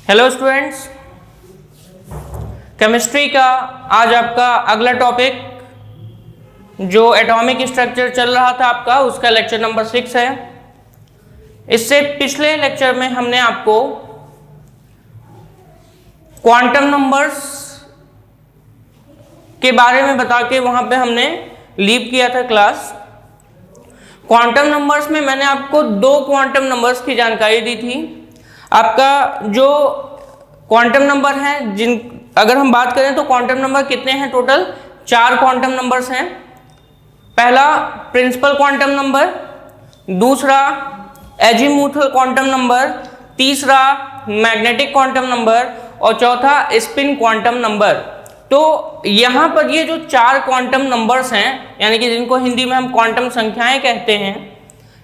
Hello students, chemistry का आज आपका अगला टॉपिक जो एटॉमिक स्ट्रक्चर चल रहा था आपका, उसका लेक्चर नंबर 6 है। इससे पिछले लेक्चर में हमने आपको क्वांटम नंबर्स के बारे में बता के वहां पे हमने लीव किया था क्लास। क्वांटम नंबर्स में मैंने आपको दो क्वांटम नंबर्स की जानकारी दी थी। आपका जो क्वांटम नंबर है, अगर हम बात करें तो क्वांटम नंबर कितने हैं? टोटल 4 क्वांटम नंबर्स हैं। पहला प्रिंसिपल क्वांटम नंबर, दूसरा एजीमुथल क्वांटम नंबर, तीसरा मैग्नेटिक क्वांटम नंबर और चौथा स्पिन क्वांटम नंबर। तो यहाँ पर ये जो 4 क्वांटम नंबर्स हैं, यानी कि जिनको हिंदी में हम क्वांटम संख्याएं कहते हैं,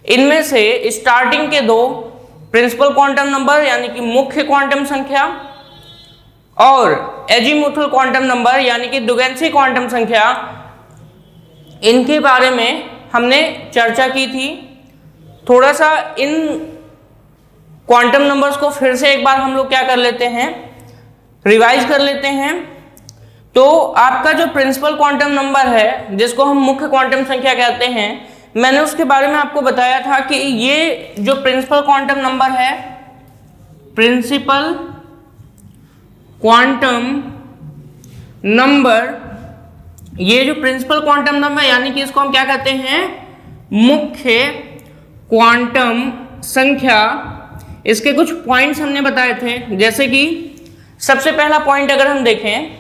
इनमें से स्टार्टिंग के दो प्रिंसिपल क्वांटम नंबर यानी कि मुख्य क्वांटम संख्या और एजीमुथल क्वांटम नंबर यानी कि द्विगंशी क्वांटम संख्या, इनके बारे में हमने चर्चा की थी। थोड़ा सा इन क्वांटम नंबर्स को फिर से एक बार हम लोग क्या कर लेते हैं, रिवाइज कर लेते हैं। तो आपका जो प्रिंसिपल क्वांटम नंबर है, जिसको हम मुख्य क्वांटम संख्या कहते हैं, मैंने उसके बारे में आपको बताया था कि ये जो प्रिंसिपल क्वांटम नंबर है, प्रिंसिपल क्वांटम नंबर, ये जो प्रिंसिपल क्वांटम नंबर यानी कि इसको हम क्या कहते हैं, मुख्य क्वांटम संख्या। इसके कुछ पॉइंट्स हमने बताए थे, जैसे कि सबसे पहला पॉइंट अगर हम देखें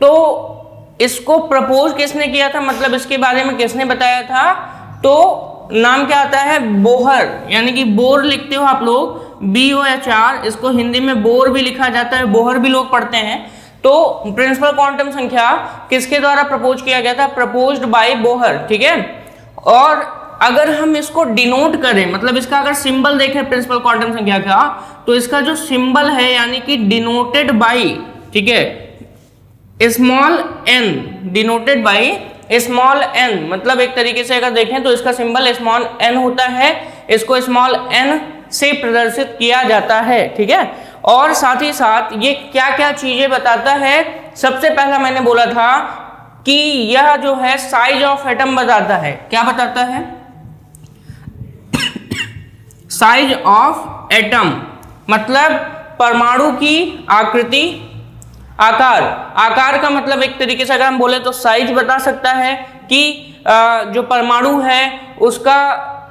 तो इसको प्रपोज किसने किया था, मतलब इसके बारे में किसने बताया था, तो नाम क्या आता है, बोहर, यानी कि बोर लिखते हो आप लोग, BOHR, इसको हिंदी में बोर भी लिखा जाता है, बोहर भी लोग पढ़ते हैं। तो प्रिंसिपल क्वांटम संख्या किसके द्वारा प्रपोज किया गया था, प्रपोज्ड बाय बोहर, ठीक है। और अगर हम इसको डिनोट करें, मतलब इसका अगर सिंबल देखें प्रिंसिपल क्वांटम संख्या का, तो इसका जो सिंबल है यानी कि डिनोटेड बाय, ठीक है, small n, denoted by small n, मतलब एक तरीके से अगर देखें तो इसका सिंबल स्मॉल n होता है, इसको स्मॉल n से प्रदर्शित किया जाता है, ठीक है। और साथ ही साथ ये क्या क्या चीजें बताता है, सबसे पहला मैंने बोला था कि यह जो है साइज ऑफ एटम बताता है। क्या बताता है? साइज ऑफ एटम, मतलब परमाणु की आकृति, आकार का मतलब एक तरीके से अगर हम बोले तो साइज बता सकता है कि जो परमाणु है उसका,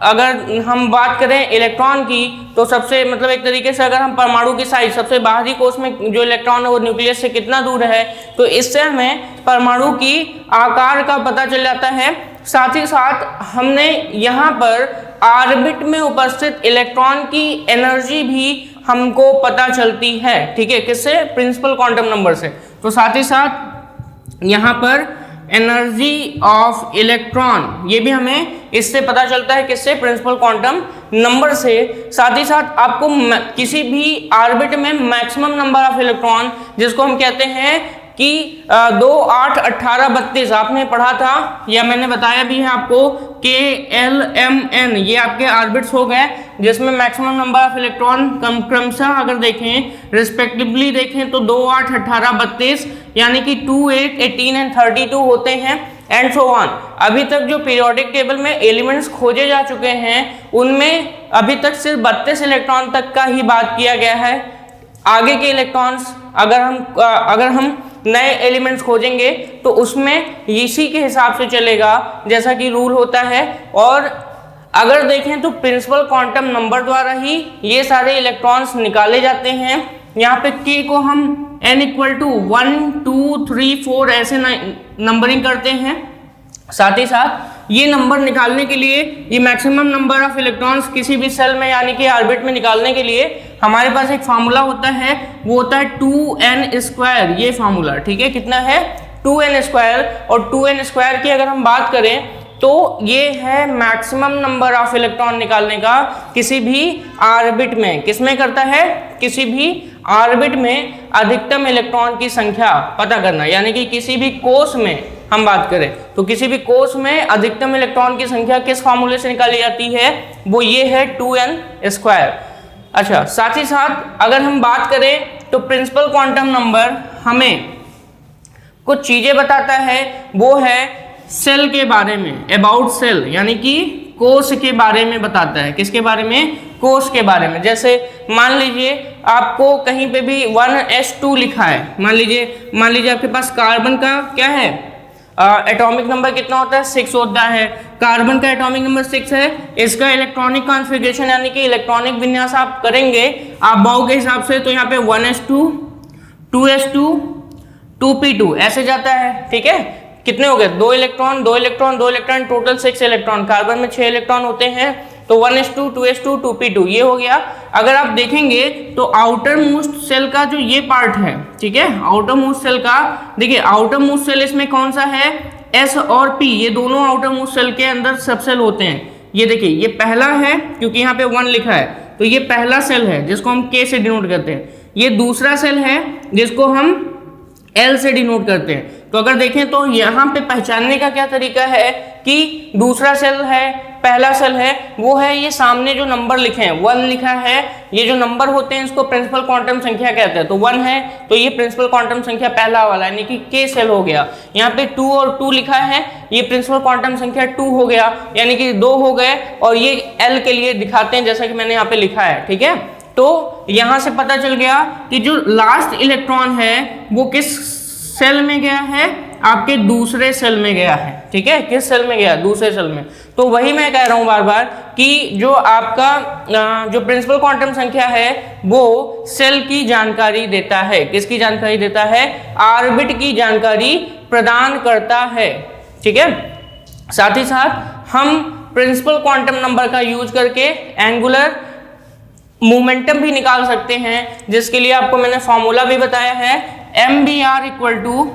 अगर हम बात करें इलेक्ट्रॉन की, तो सबसे मतलब एक तरीके से अगर हम परमाणु की साइज, सबसे बाहरी कोश में जो इलेक्ट्रॉन है वो न्यूक्लियस से कितना दूर है, तो इससे हमें परमाणु की आकार का पता चल जाता है। साथ ही साथ हमने यहाँ पर ऑर्बिट में उपस्थित इलेक्ट्रॉन की एनर्जी भी हमको पता चलती है, ठीक है, किससे, प्रिंसिपल क्वांटम नंबर से। तो साथ ही साथ यहाँ पर एनर्जी ऑफ इलेक्ट्रॉन, ये भी हमें इससे पता चलता है, किससे, प्रिंसिपल क्वांटम नंबर से। साथ ही साथ आपको किसी भी ऑर्बिट में मैक्सिमम नंबर ऑफ इलेक्ट्रॉन, जिसको हम कहते हैं कि 2, 8, 18, 32 आपने पढ़ा था, या मैंने बताया भी है आपको, KLMN, ये आपके ऑर्बिट्स हो गए, जिसमें मैक्सिमम नंबर ऑफ इलेक्ट्रॉन क्रमशः अगर देखें, रिस्पेक्टिवली देखें तो 2, 8, 18, 32, यानी कि 2, 8, 18 एंड 32 होते हैं, एंड सो ऑन। अभी तक जो पीरियोडिक टेबल में एलिमेंट्स खोजे जा चुके हैं, उनमें अभी तक सिर्फ 32 इलेक्ट्रॉन तक का ही बात किया गया है। आगे के इलेक्ट्रॉन्स अगर हम नए एलिमेंट्स खोजेंगे तो उसमें इसी के हिसाब से चलेगा, जैसा कि रूल होता है। और अगर देखें तो प्रिंसिपल क्वांटम नंबर द्वारा ही ये सारे इलेक्ट्रॉन्स निकाले जाते हैं। यहाँ पे k को हम n = 1, 2, 3, 4 ऐसे नंबरिंग करते हैं। साथ ही साथ ये नंबर निकालने के लिए, ये मैक्सिमम नंबर ऑफ इलेक्ट्रॉन्स किसी भी सेल में यानी कि ऑर्बिट में निकालने के लिए हमारे पास एक फार्मूला होता है, वो होता है 2n², ये फार्मूला, ठीक है, कितना है, 2n²। और 2n² की अगर हम बात करें तो ये है मैक्सिमम नंबर ऑफ इलेक्ट्रॉन निकालने का किसी भी ऑर्बिट में। किसमें करता है? किसी भी ऑर्बिट में अधिकतम इलेक्ट्रॉन की संख्या पता करना, यानी कि किसी भी कोश में हम बात करें तो किसी भी कोश में अधिकतम इलेक्ट्रॉन की संख्या किस फार्मूले से निकाली जाती है, वो ये है 2n²। अच्छा, साथ ही साथ अगर हम बात करें तो प्रिंसिपल क्वांटम नंबर हमें कुछ चीजें बताता है, वो है सेल के बारे में, अबाउट सेल, यानी कि कोश के बारे में बताता है। किसके बारे में? कोश के बारे में। जैसे मान लीजिए आपको कहीं पे भी 1s2 लिखा है, मान लीजिए आपके पास कार्बन का क्या है, एटॉमिक नंबर कितना होता है? 6 होता है। कार्बन का एटॉमिक नंबर 6 है। इसका इलेक्ट्रॉनिक कॉन्फ़िगरेशन यानी कि इलेक्ट्रॉनिक विन्यास आप करेंगे आप बाउ के हिसाब से, तो यहाँ पे 1s2, 2s2, 2p2 ऐसे जाता है। ठीक है, कितने हो गए? 2 electron, 2 electron, 2 electron, total 6 electron. Carbon में 6 इलेक्ट्रॉन होते हैं, तो 1s2, 2s2, 2p2 ये हो गया। अगर आप देखेंगे तो आउटर मोस्ट सेल का जो ये पार्ट है, ठीक है, आउटर मोस्ट सेल का, देखिए आउटर मोस्ट सेल इसमें कौन सा है? s और p, ये दोनों आउटर मोस्ट सेल के अंदर सब सेल होते हैं। ये देखिए ये पहला है, क्योंकि यहाँ पे 1 लिखा है, तो ये पहला सेल है जिसको हम k से डिनोट करते हैं। ये दूसरा सेल है जिसको हम L से डिनोट करते हैं। तो अगर देखें तो यहाँ पे पहचानने का क्या तरीका है कि दूसरा सेल है, पहला सेल है, वो है ये सामने जो नंबर लिखे हैं 1 लिखा है, ये जो नंबर होते हैं इसको प्रिंसिपल क्वांटम संख्या कहते हैं। तो 1 है तो ये प्रिंसिपल क्वांटम संख्या पहला वाला यानी कि K सेल हो गया। यहाँ पे 2 और 2 लिखा है, ये प्रिंसिपल क्वांटम संख्या 2 हो गया, यानी कि 2 हो गए। और ये L के लिए दिखाते हैं जैसा कि मैंने यहाँ पे लिखा है। ठीक है, तो यहाँ से पता चल गया कि जो लास्ट इलेक्ट्रॉन है वो किस सेल में गया है? आपके दूसरे सेल में गया है। ठीक है, किस सेल में गया? दूसरे सेल में। तो वही मैं कह रहा हूं बार बार कि जो आपका जो प्रिंसिपल क्वांटम संख्या है वो सेल की जानकारी देता है। किसकी जानकारी देता है? ऑर्बिट की जानकारी प्रदान करता है। ठीक है, साथ ही साथ हम प्रिंसिपल क्वांटम नंबर का यूज करके एंगुलर मोमेंटम भी निकाल सकते हैं, जिसके लिए आपको मैंने फॉर्मूला भी बताया है, MBR इक्वल टू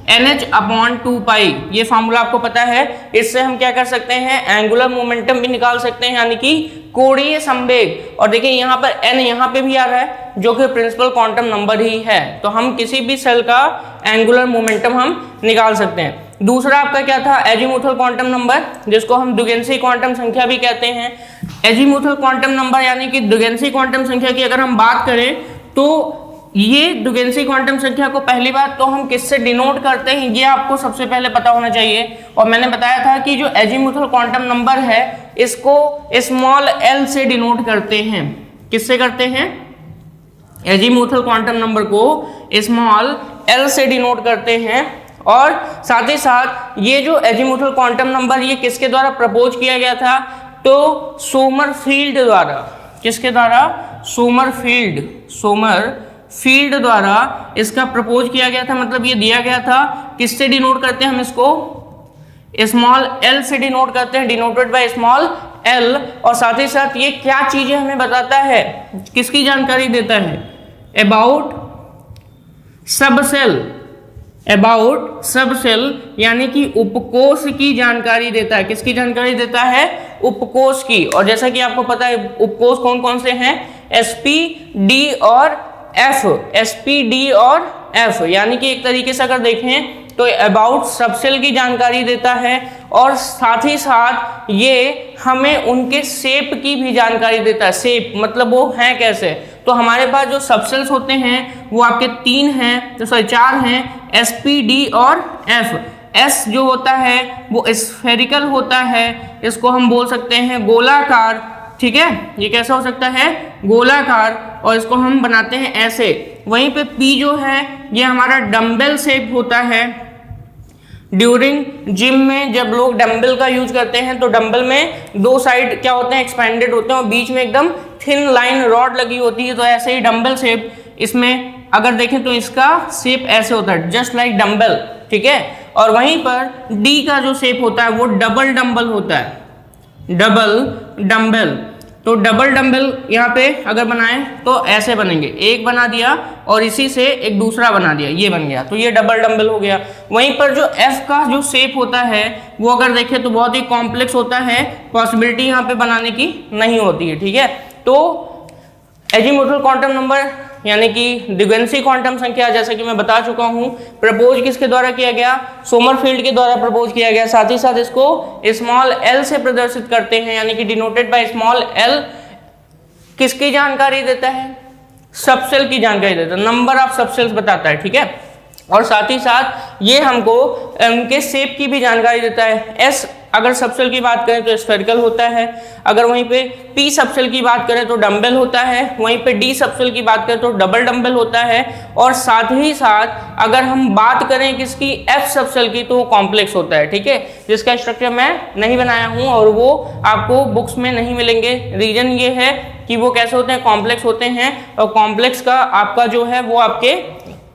NH/2π। ये फार्मूला आपको पता है। इससे हम क्या कर सकते हैं? एंगुलर मोमेंटम भी निकाल सकते हैं, यानी कि कोणीय संवेग। और देखिए यहाँ पर n यहाँ पे भी आ रहा है जो कि प्रिंसिपल क्वांटम नंबर ही है। तो हम किसी भी सेल का एंगुलर मोमेंटम हम निकाल सकते हैं। दूसरा आपका क्या था? एजीमुथल क्वांटम नंबर, जिसको हम दुगेंसी क्वांटम संख्या भी कहते हैं। एजीमुथल क्वांटम नंबर यानी कि दुगेंसी क्वांटम संख्या की अगर हम बात करें तो ये दुगेंसी क्वांटम संख्या को पहली बात तो हम किससे डिनोट करते हैं ये आपको सबसे पहले पता होना चाहिए। और मैंने बताया था कि जो एजीमुथल क्वांटम नंबर है इसको स्मॉल l से डिनोट करते हैं। किससे करते हैं? एजीमुथल क्वांटम नंबर को स्मॉल l से डिनोट करते हैं। और साथ ही साथ ये जो एजीमुथल क्वांटम नंबर ये किसके द्वारा प्रपोज किया गया था? तो सोमरफील्ड द्वारा। किसके द्वारा? सोमरफील्ड द्वारा इसका प्रपोज किया गया था, मतलब ये दिया गया था। किससे डिनोट करते हैं हम इसको? स्मॉल l से डिनोट करते हैं, डिनोटेड बाय स्मॉल l। और साथ ही साथ ये क्या चीजें हमें बताता है, किसकी जानकारी देता है? अबाउट सब सेल यानी कि उपकोष की जानकारी देता है। किसकी जानकारी देता है? उपकोष की। और जैसा कि आपको पता है उपकोष कौन कौन से हैं? sp, d और f, यानी कि एक तरीके से अगर देखें तो अबाउट सब सेल की जानकारी देता है। और साथ ही साथ ये हमें उनके शेप की भी जानकारी देता है। शेप मतलब वो हैं कैसे? तो हमारे पास जो सबसेल्स होते हैं वो आपके 3 हैं, तो 4 हैं, sp, d और f। s जो होता है वो स्फेरिकल होता है, इसको हम बोल सकते हैं गोलाकार। ठीक है, ये कैसा हो सकता है? गोलाकार। और इसको हम बनाते हैं ऐसे। वहीं पे p जो है ये हमारा डम्बल शेप होता है। ड्यूरिंग जिम में जब लोग डंबल का यूज करते हैं तो डंबल में 2 साइड क्या होते हैं? एक्सपेंडेड होते हैं और बीच में एकदम थिन लाइन रॉड लगी होती है। तो ऐसे ही डंबल शेप, इसमें अगर देखें तो इसका शेप ऐसे होता है, जस्ट लाइक डंबल। ठीक है, और वहीं पर डी का जो शेप होता है वो डबल डंबल होता है, डबल डंबल। तो डबल डंबल यहाँ पे अगर बनाएं तो ऐसे बनेंगे, एक बना दिया और इसी से एक दूसरा बना दिया, ये बन गया, तो ये डबल डंबल हो गया। वहीं पर जो एफ का जो शेप होता है वो अगर देखें तो बहुत ही कॉम्प्लेक्स होता है, पॉसिबिलिटी यहाँ पे बनाने की नहीं होती है। ठीक है, तो एजीमुथल क्वांटम नंबर यानी कि द्विगुणित क्वांटम संख्या, जैसा कि मैं बता चुका हूँ, प्रपोज किसके द्वारा किया गया? सोमरफील्ड के द्वारा प्रपोज किया गया। साथ ही साथ इसको स्मॉल एल से प्रदर्शित करते हैं, यानी कि डिनोटेड बाय स्मॉल एल। किसकी जानकारी देता है? सबसेल की जानकारी देता है, नंबर ऑफ सबसेल्स बताता है, ठीक है। और साथ ही साथ ये हमको उनके शेप की भी जानकारी देता है। एस अगर सबसेल की बात करें तो स्फेरिकल होता है, अगर वहीं पे पी सबसेल की बात करें तो डम्बल होता है, वहीं पे डी सबसेल की बात करें तो डबल डम्बल होता है। और साथ ही साथ अगर हम बात करें किसकी, एफ सबसेल की, तो वो कॉम्प्लेक्स होता है, ठीक है, जिसका स्ट्रक्चर मैं नहीं बनाया हूँ और वो आपको बुक्स में नहीं मिलेंगे। रीजन ये है कि वो कैसे होते हैं, कॉम्प्लेक्स होते हैं, और कॉम्प्लेक्स का आपका जो है वो आपके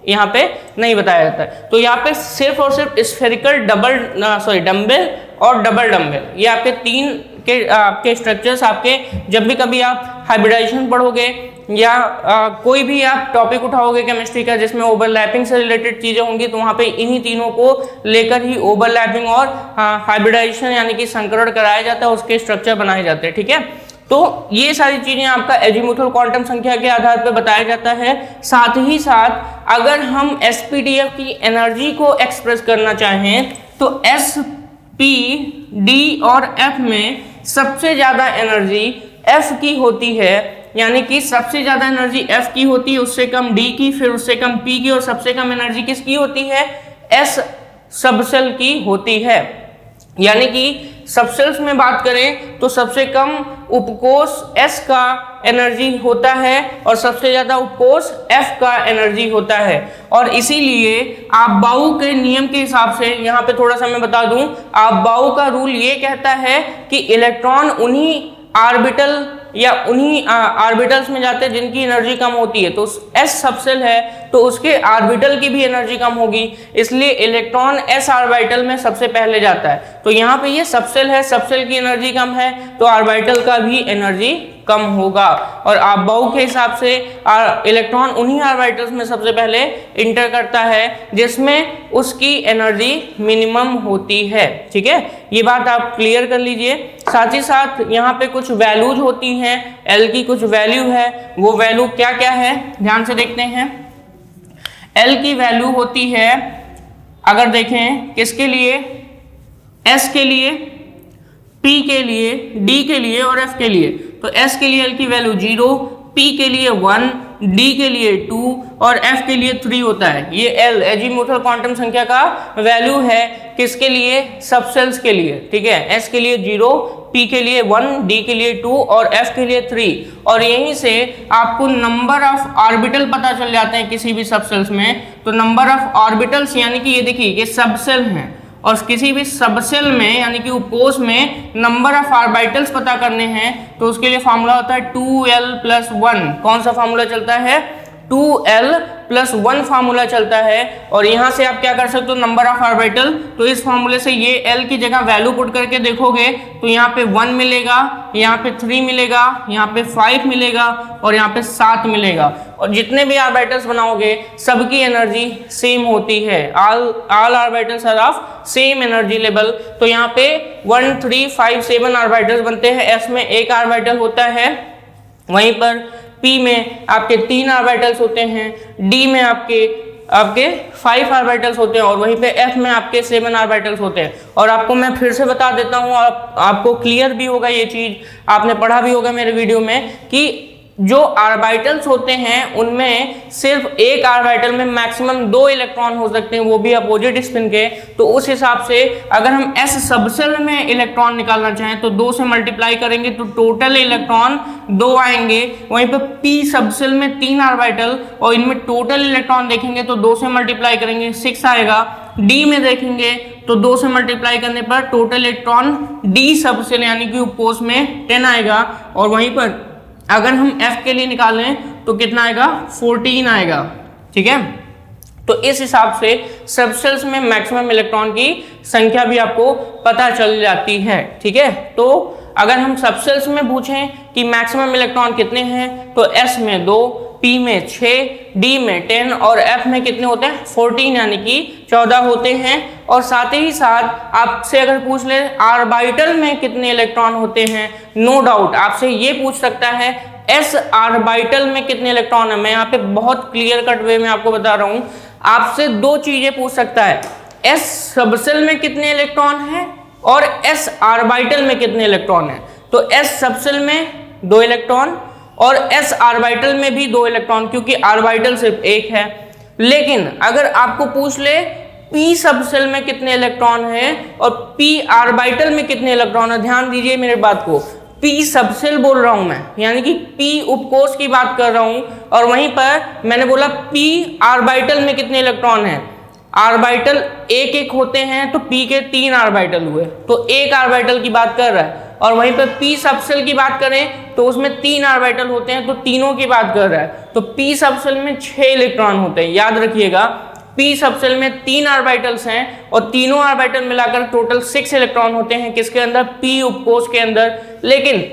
यहाँ पे नहीं बताया जाता है। तो यहाँ पे सिर्फ और सिर्फ स्फेरिकल डम्बल और डबल डम्बल, ये आपके तीन के आपके स्ट्रक्चर्स आपके जब भी कभी आप हाइब्रिडाइजेशन पढ़ोगे या कोई भी आप टॉपिक उठाओगे केमिस्ट्री का जिसमें ओवरलैपिंग से रिलेटेड चीज़ें होंगी, तो वहाँ पे इन्हीं तीनों को लेकर ही ओवरलैपिंग और हाइब्रिडाइजेशन यानी कि संकरण कराया जाता है, उसके स्ट्रक्चर बनाए जाते हैं, ठीक है। तो ये सारी चीजें आपका एजीमुथल क्वांटम संख्या के आधार पर बताया जाता है। साथ ही साथ अगर हम एसपीडीएफ की एनर्जी को एक्सप्रेस करना चाहें तो एस, पी, डी और एफ में सबसे ज्यादा एनर्जी एफ की होती है, यानी कि सबसे ज्यादा एनर्जी एफ की होती है, उससे कम डी की, फिर उससे कम पी की, और सबसे कम एनर्जी किसकी होती है, एस सबसेल की होती है। यानी कि सबसेल्स में बात करें तो सबसे कम उपकोष S का एनर्जी होता है और सबसे ज्यादा उपकोष F का एनर्जी होता है। और इसीलिए आपबाउ के नियम के हिसाब से यहाँ पे थोड़ा सा मैं बता दूं, आपबाउ का रूल ये कहता है कि इलेक्ट्रॉन उन्हीं ऑर्बिटल या उन्हीं ऑर्बिटल्स में जाते हैं जिनकी एनर्जी कम होती है। तो S सबसेल है तो उसके ऑर्बिटल की भी एनर्जी कम होगी, इसलिए इलेक्ट्रॉन S ऑर्बिटल में सबसे पहले जाता है। तो यहाँ पे ये सबसेल है, सबसेल की एनर्जी कम है तो ऑर्बिटल का भी एनर्जी कम होगा। और आपबाउ के हिसाब से इलेक्ट्रॉन उन्हीं ऑर्बिटल्स में सबसे पहले इंटर करता है जिसमें उसकी एनर्जी मिनिमम होती है, ठीक है। ये बात आप क्लियर कर लीजिए। साथ ही साथ यहाँ पे कुछ वैल्यूज होती हैं, एल की कुछ वैल्यू है, वो वैल्यू क्या क्या है ध्यान से देखते हैं। एल की वैल्यू होती है, अगर देखें किसके लिए, एस के लिए, पी के लिए, डी के लिए और एफ के लिए। तो एस के लिए एल की वैल्यू 0, पी के लिए 1, डी के लिए 2 और एफ के लिए 3 होता है। ये एल एजीमुथल क्वांटम संख्या का वैल्यू है किसके लिए, सबसेल्स के लिए, ठीक है। एस के लिए 0, पी के लिए 1, डी के लिए 2 और एफ के लिए 3। और यहीं से आपको नंबर ऑफ ऑर्बिटल पता चल जाते हैं किसी भी सबसेल्स में। तो नंबर ऑफ ऑर्बिटल्स यानी कि ये देखिए ये सबसेल हैं और किसी भी सबसेल में यानी कि उपकोष में नंबर ऑफ ऑर्बिटल्स पता करने हैं तो उसके लिए फॉर्मूला होता है 2l+1। कौन सा फॉर्मूला चलता है, 2l+1 फार्मूला चलता है। और यहाँ से आप क्या कर सकते हो, नंबर ऑफ ऑर्बिटल, तो इस फार्मूले से ये l की जगह वैल्यू पुट करके देखोगे तो यहाँ पे 1 मिलेगा, यहाँ पे 3 मिलेगा, यहाँ पे 5 मिलेगा और यहाँ पे 7 मिलेगा। और जितने भी ऑर्बिटल्स बनाओगे सबकी एनर्जी सेम होती है, all orbitals are of same energy level. तो यहाँ पे 1, 3, 5, 7 ऑर्बिटल्स बनते हैं। एस में 1 ऑर्बिटल होता है, वहीं पर P में आपके 3 ऑर्बिटल्स होते हैं, D में आपके 5 ऑर्बिटल्स होते हैं और वहीं पे F में आपके 7 ऑर्बिटल्स होते हैं। और आपको मैं फिर से बता देता हूँ, आपको क्लियर भी होगा ये चीज़, आपने पढ़ा भी होगा मेरे वीडियो में कि जो ऑर्बिटल्स होते हैं उनमें सिर्फ एक ऑर्बिटल में मैक्सिमम 2 इलेक्ट्रॉन हो सकते हैं, वो भी अपोजिट स्पिन के। तो उस हिसाब से अगर हम एस सबसेल में इलेक्ट्रॉन निकालना चाहें तो 2 से मल्टीप्लाई करेंगे तो टोटल इलेक्ट्रॉन 2 आएंगे। वहीं पर पी सबसेल में 3 ऑर्बिटल और इनमें टोटल इलेक्ट्रॉन देखेंगे तो 2 से मल्टीप्लाई करेंगे 6 आएगा। डी में देखेंगे तो 2 से मल्टीप्लाई करने पर टोटल इलेक्ट्रॉन डी सबसेल यानी कि उपकोष में 10 आएगा। और वहीं पर अगर हम F के लिए निकालें तो कितना आएगा, 14 आएगा, ठीक है। तो इस हिसाब से सबसेल्स में मैक्सिमम इलेक्ट्रॉन की संख्या भी आपको पता चल जाती है, ठीक है। तो अगर हम सबसेल्स में पूछें कि मैक्सिमम इलेक्ट्रॉन कितने हैं तो S में 2, P में 6, D में 10 और F में कितने होते हैं, 14 यानी कि 14 होते हैं। और साथ ही साथ आपसे अगर पूछ ले ऑर्बिटल में कितने इलेक्ट्रॉन होते हैं, नो डाउट आपसे ये पूछ सकता है S ऑर्बिटल में कितने इलेक्ट्रॉन है। मैं यहाँ पे बहुत क्लियर कट वे में आपको बता रहा हूँ, आपसे 2 चीजें पूछ सकता है, S सबसेल में कितने इलेक्ट्रॉन है और S ऑर्बिटल में कितने इलेक्ट्रॉन है। तो S सबसेल में 2 इलेक्ट्रॉन और s ऑर्बिटल में भी 2 इलेक्ट्रॉन, क्योंकि ऑर्बिटल सिर्फ एक है। लेकिन अगर आपको पूछ ले p सबसेल में कितने इलेक्ट्रॉन हैं और p ऑर्बिटल में कितने इलेक्ट्रॉन है, ध्यान दीजिए मेरे बात को, p सबसेल बोल रहा हूं मैं, यानी कि p उपकोष की बात कर रहा हूं, और वहीं पर मैंने बोला p ऑर्बिटल में कितने इलेक्ट्रॉन हैं। ऑर्बिटल एक एक होते हैं तो p के 3 ऑर्बिटल हुए, तो एक ऑर्बिटल की बात कर रहा है। और वहीं पर p सबसेल की बात करें तो उसमें 3 ऑर्बिटल होते हैं, तो तीनों की बात कर रहा है। तो p सबसेल में 6 इलेक्ट्रॉन होते हैं, याद रखिएगा p सबसेल में 3 ऑर्बिटल्स हैं और तीनों ऑर्बिटल मिलाकर टोटल 6 इलेक्ट्रॉन होते हैं, किसके अंदर, p उपकोष के अंदर। लेकिन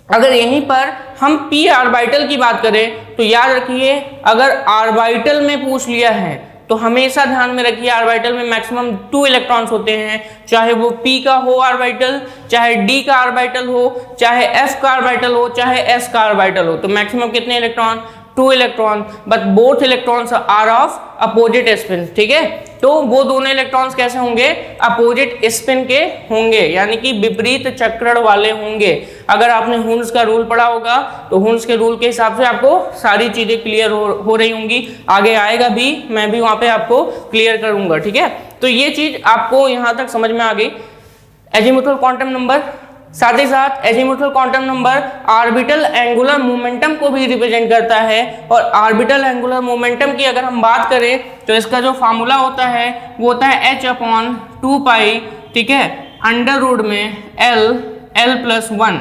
अगर यहीं पर हम p ऑर्बिटल की बात करें तो याद रखिए, अगर ऑर्बिटल में पूछ लिया है तो हमेशा ध्यान में रखिए ऑर्बिटल में मैक्सिमम 2 इलेक्ट्रॉन्स होते हैं, चाहे वो p का हो ऑर्बिटल, चाहे d का ऑर्बिटल हो, चाहे f का ऑर्बिटल हो, चाहे s का ऑर्बिटल हो। तो मैक्सिमम कितने electron, 2 electron, but both electrons are of opposite spin, ठीक है। तो वो दोनों इलेक्ट्रॉन्स कैसे होंगे, अपोजिट स्पिन के होंगे, यानी कि विपरीत चक्रण वाले होंगे। अगर आपने हुन्स का रूल पढ़ा होगा तो हुन्स के रूल के हिसाब से आपको सारी चीजें क्लियर हो रही होंगी, आगे आएगा भी, मैं भी वहां पे आपको क्लियर करूंगा, ठीक है। तो ये चीज आपको यहां तक समझ में आ गई। एजीमुथल क्वांटम नंबर, साथ ही साथ azimuthal quantum number orbital angular momentum को भी रिप्रेजेंट करता है। और ऑर्बिटल एंगुलर मोमेंटम की अगर हम बात करें तो इसका जो फार्मूला होता है वो होता है h/2π, ठीक है, अंडर रूट में l+1,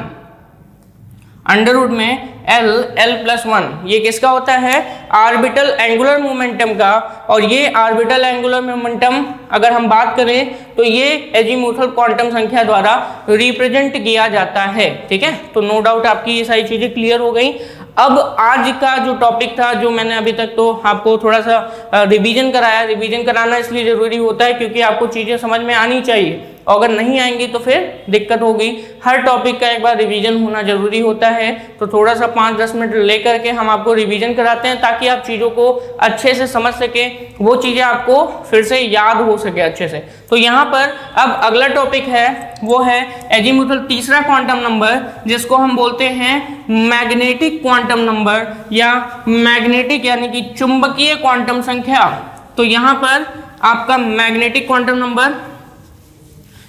अंडर रूट में l+1, ये किसका होता है, ऑर्बिटल एंगुलर मोमेंटम का। और ये ऑर्बिटल एंगुलर मोमेंटम अगर हम बात करें तो ये एजीमुथल क्वांटम संख्या द्वारा रिप्रेजेंट किया जाता है, ठीक है। तो नो डाउट आपकी ये सारी चीजें क्लियर हो गई। अब आज का जो टॉपिक था, जो मैंने अभी तक तो आपको थोड़ा सा रिवीजन कराया, रिवीजन कराना इसलिए जरूरी होता है क्योंकि आपको चीजें समझ में आनी चाहिए, और अगर नहीं आएंगी तो फिर दिक्कत होगी। हर टॉपिक का एक बार रिवीजन होना जरूरी होता है, तो थोड़ा सा 5-10 मिनट लेकर के हम आपको रिवीजन कराते हैं ताकि आप चीज़ों को अच्छे से समझ सकें, वो चीज़ें आपको फिर से याद हो सके अच्छे से। तो यहाँ पर अब अगला टॉपिक है वो है एजीमुथल तीसरा क्वांटम नंबर, जिसको हम बोलते हैं मैग्नेटिक क्वांटम नंबर या मैग्नेटिक यानी कि चुंबकीय क्वांटम संख्या। तो यहाँ पर आपका मैग्नेटिक क्वांटम नंबर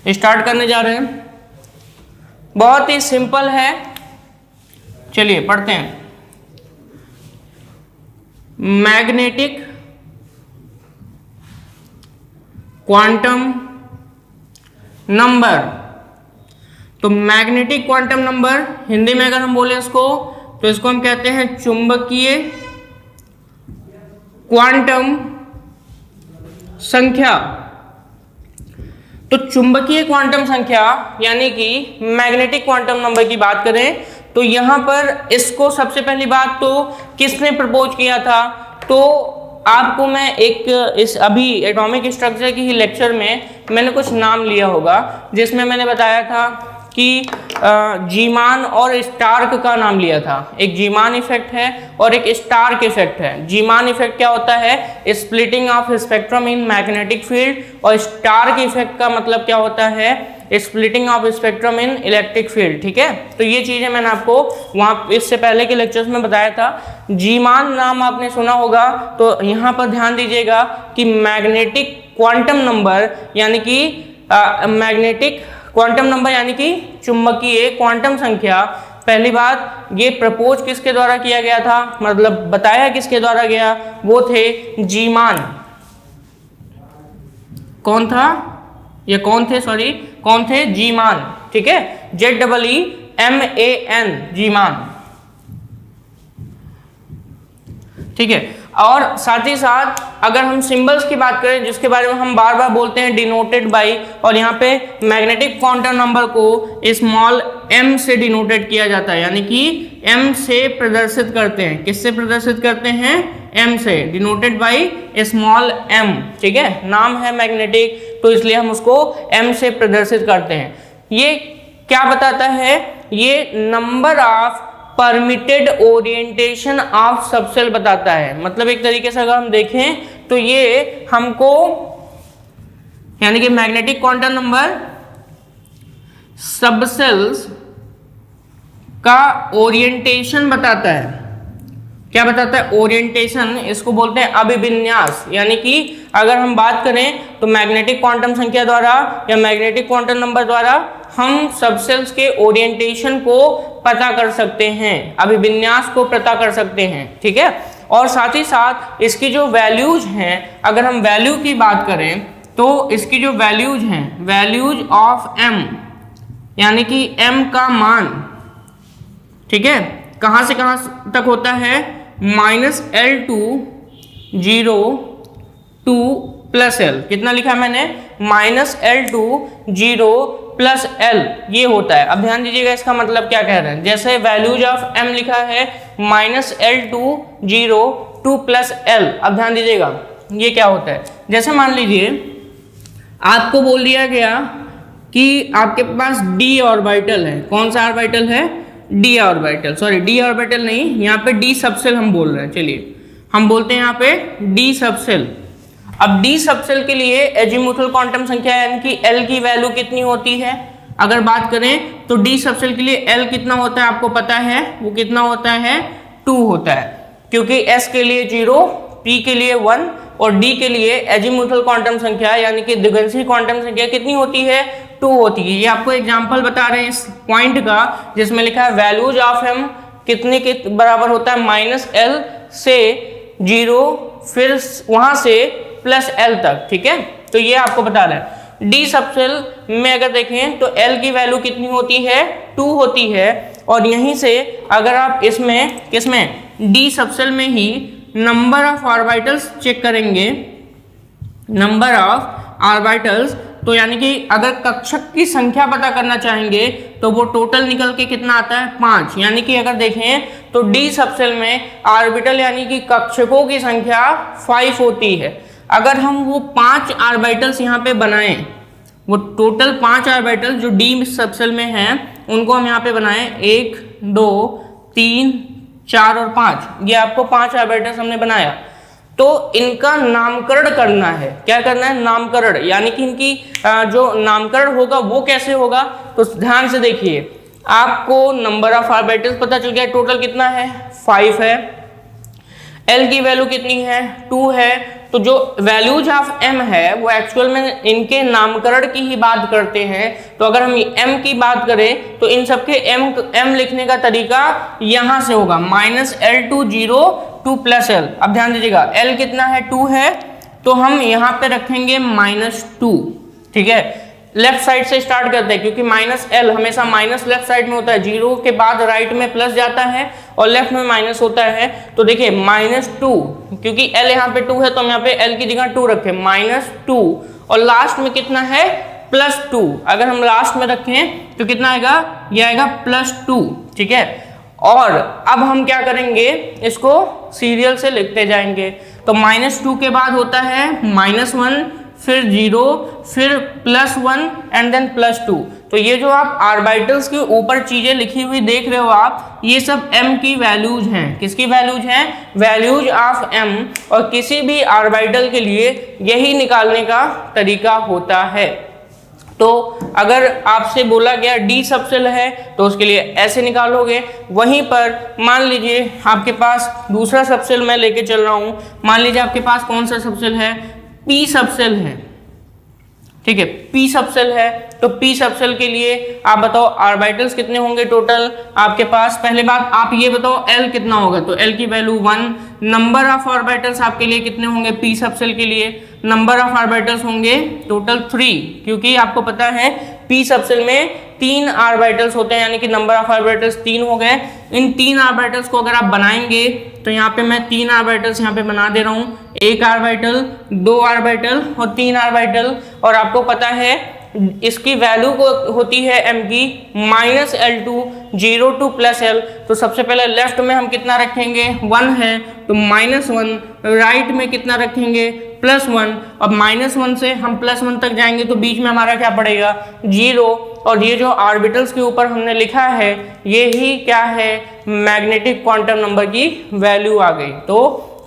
स्टार्ट करने जा रहे हैं, बहुत ही सिंपल है, चलिए पढ़ते हैं। मैग्नेटिक क्वांटम नंबर, तो मैग्नेटिक क्वांटम नंबर हिंदी में अगर हम बोले इसको तो इसको हम कहते हैं चुंबकीय क्वांटम संख्या। तो चुंबकीय क्वांटम संख्या यानी कि मैग्नेटिक क्वांटम नंबर की बात करें तो यहाँ पर इसको सबसे पहली बात तो किसने प्रपोज किया था, तो आपको मैं एक इस अभी एटॉमिक स्ट्रक्चर की ही लेक्चर में मैंने कुछ नाम लिया होगा, जिसमें मैंने बताया था कि जीमान और स्टार्क का नाम लिया था। एक जीमान इफेक्ट है और एक स्टार्क इफेक्ट है। जीमान इफेक्ट क्या होता है, splitting of spectrum in magnetic field, और स्टार्क इफेक्ट का मतलब क्या होता है, splitting of spectrum in electric field, ठीक है। तो ये चीजें मैंने आपको वहाँ इससे पहले के लेक्चर्स में बताया था। जीमान नाम आपने सुना होगा, तो यहाँ पर ध्यान दीजिएगा कि मैग्नेटिक क्वांटम नंबर यानी कि मैग्नेटिक क्वांटम नंबर यानी कि चुंबकीय क्वांटम संख्या, पहली बात ये प्रपोज किसके द्वारा किया गया था, मतलब बताया किसके द्वारा गया, वो थे जीमान। कौन था, ये कौन थे, सॉरी कौन थे, जीमान, ठीक है, ZEEMAN, जीमान, ठीक है। और साथ ही साथ अगर हम सिंबल्स की बात करें जिसके बारे में हम बार बार बोलते हैं डिनोटेड बाई, और यहाँ पे मैग्नेटिक क्वांटम नंबर को स्मॉल m से डिनोटेड किया जाता है, यानी कि m से प्रदर्शित करते हैं। किससे प्रदर्शित करते हैं, m से, डिनोटेड बाई स्मॉल m, ठीक है। नाम है मैग्नेटिक तो इसलिए हम उसको m से प्रदर्शित करते हैं। ये क्या बताता है, ये number of permitted orientation of subshell बताता है। मतलब एक तरीके से अगर हम देखें तो ये हमको यानी कि मैग्नेटिक क्वांटम नंबर सबसेल्स का ओरिएंटेशन बताता है। क्या बताता है? ओरिएंटेशन। इसको बोलते हैं अभिविन्यास। यानी कि अगर हम बात करें तो मैग्नेटिक क्वांटम संख्या द्वारा या मैग्नेटिक क्वांटम नंबर द्वारा हम सबसेल्स के ओरिएंटेशन को पता कर सकते हैं, अभिविन्यास को पता कर सकते हैं। ठीक है, और साथ ही साथ इसकी जो वैल्यूज हैं, अगर हम वैल्यू की बात करें तो इसकी जो वैल्यूज हैं, वैल्यूज ऑफ m, यानी कि m का मान, ठीक है, कहां से कहां तक होता है? -L2 0 2 plus L। कितना लिखा मैंने? -L2 0 प्लस L, ये होता है। अब ध्यान दीजिएगा इसका मतलब क्या कह रहे हैं। जैसे वैल्यूज ऑफ m लिखा है -L2 0 2 प्लस L। अब ध्यान दीजिएगा ये क्या होता है। जैसे मान लीजिए आपको बोल दिया गया कि आपके पास d ऑर्बिटल है। कौन सा ऑर्बिटल है? d orbital, sorry d orbital नहीं, यहाँ पे d सबसेल हम बोल रहे हैं। चलिए हम बोलते हैं यहाँ पे d सबसेल। अब d सबसेल के लिए एजीमुथल क्वांटम संख्या यानी कि L की वैल्यू कितनी होती है? अगर बात करें तो d सबसेल के लिए L कितना होता है आपको पता है? वो कितना होता है? 2 होता है, क्योंकि s के लिए 0, p के लिए 1 और d के लिए एजीमुथल क्वांटम संख्या यानी कि द्विगंशी क्वांटम संख्या कितनी होती है? 2 होती है। ये आपको एग्जांपल बता रहे हैं इस पॉइंट का, जिसमें लिखा है वैल्यूज ऑफ m कितने के बराबर होता है? -L से 0 फिर वहां से प्लस L तक। ठीक है, तो ये आपको बता रहा है। d सबसेल में अगर देखें तो L की वैल्यू कितनी होती है? 2 होती है। और यहीं से अगर आप इसमें किसमें d सबसेल में ही नंबर ऑफ ऑर्बिटल्स चेक करेंगे, नंबर ऑफ ऑर्बिटल्स, तो यानी कि अगर कक्षक की संख्या पता करना चाहेंगे तो वो टोटल निकल के कितना आता है? 5। यानी कि अगर देखें तो d सबसेल में ऑर्बिटल यानी कि कक्षकों की संख्या 5 होती है। अगर हम वो 5 ऑर्बिटल्स यहाँ पे बनाएं, वो टोटल 5 ऑर्बिटल जो d सबसेल में हैं उनको हम यहाँ पे बनाएं, 1 2 3 4 और 5, ये आपको 5 ऑर्बिटल्स हमने बनाया। तो इनका नामकरण करना है। क्या करना है? नामकरण। यानी कि इनकी जो नामकरण होगा वो कैसे होगा? तो ध्यान से देखिए, आपको नंबर ऑफ ऑर्बिटल्स पता चल गया, टोटल कितना है? 5 है। L की वैल्यू कितनी है? 2 है। तो जो वैल्यूज ऑफ m है वो एक्चुअल में इनके नामकरण की ही बात करते हैं। तो अगर हम m की बात करें तो इन सबके m लिखने का तरीका यहां से होगा, -L2 0 2 प्लस L। अब ध्यान दीजिएगा L कितना है? 2 है, तो हम यहाँ पे रखेंगे -2। ठीक है, लेफ्ट साइड से स्टार्ट करते हैं, क्योंकि -L हमेशा माइनस लेफ्ट साइड में होता है, 0 के बाद राइट में प्लस जाता है और लेफ्ट में माइनस होता है। तो देखिए -2, क्योंकि L यहाँ पे 2 है तो हम यहाँ पे L की जगह 2 रखें, -2 और लास्ट में कितना है? +2। अगर हम लास्ट में रखें तो कितना आएगा? ये आएगा +2। ठीक है, और अब हम क्या करेंगे? इसको सीरियल से लिखते जाएंगे। तो -2 के बाद होता है -1, फिर 0, फिर +1 एंड देन +2। तो ये जो आप ऑर्बिटल्स के ऊपर चीजें लिखी हुई देख रहे हो आप, ये सब m की वैल्यूज हैं। किसकी वैल्यूज हैं? Values of m। और किसी भी ऑर्बिटल के लिए यही निकालने का तरीका होता है। तो अगर आपसे बोला गया d सबसेल है तो उसके लिए ऐसे निकालोगे। वहीं पर मान लीजिए आपके पास दूसरा सबसेल मैं लेके चल रहा हूँ। मान लीजिए आपके पास कौन सा सबसेल है? p सबसेल है। ठीक है, p सबसेल है। तो p सबसेल के लिए आप बताओ ऑर्बिटल्स कितने होंगे टोटल आपके पास? पहले बात आप ये बताओ l कितना होगा? तो l की वैल्यू 1। नंबर ऑफ ऑर्बिटल्स आपके लिए कितने होंगे? p सबसेल के लिए नंबर ऑफ ऑर्बिटल्स होंगे टोटल 3, क्योंकि आपको पता है p सबसेल में 3 ऑर्बिटल्स होते हैं, यानी कि नंबर ऑफ ऑर्बिटल्स 3 हो गए। इन 3 ऑर्बिटल्स को अगर आप बनाएंगे तो यहाँ पे मैं 3 ऑर्बिटल्स यहाँ पे बना दे रहा हूँ, 1 ऑर्बिटल, 2 ऑर्बिटल और 3 ऑर्बिटल। और आपको पता है इसकी वैल्यू को होती है m की -L2 0 2 प्लस L। तो सबसे पहले लेफ्ट में हम कितना रखेंगे? 1 है तो -1, राइट में कितना रखेंगे? +1। अब -1 से हम +1 तक जाएंगे तो बीच में हमारा क्या पड़ेगा? 0। और ये जो ऑर्बिटल्स के ऊपर हमने लिखा है ये ही क्या है? मैग्नेटिक क्वांटम नंबर की वैल्यू आ गई। तो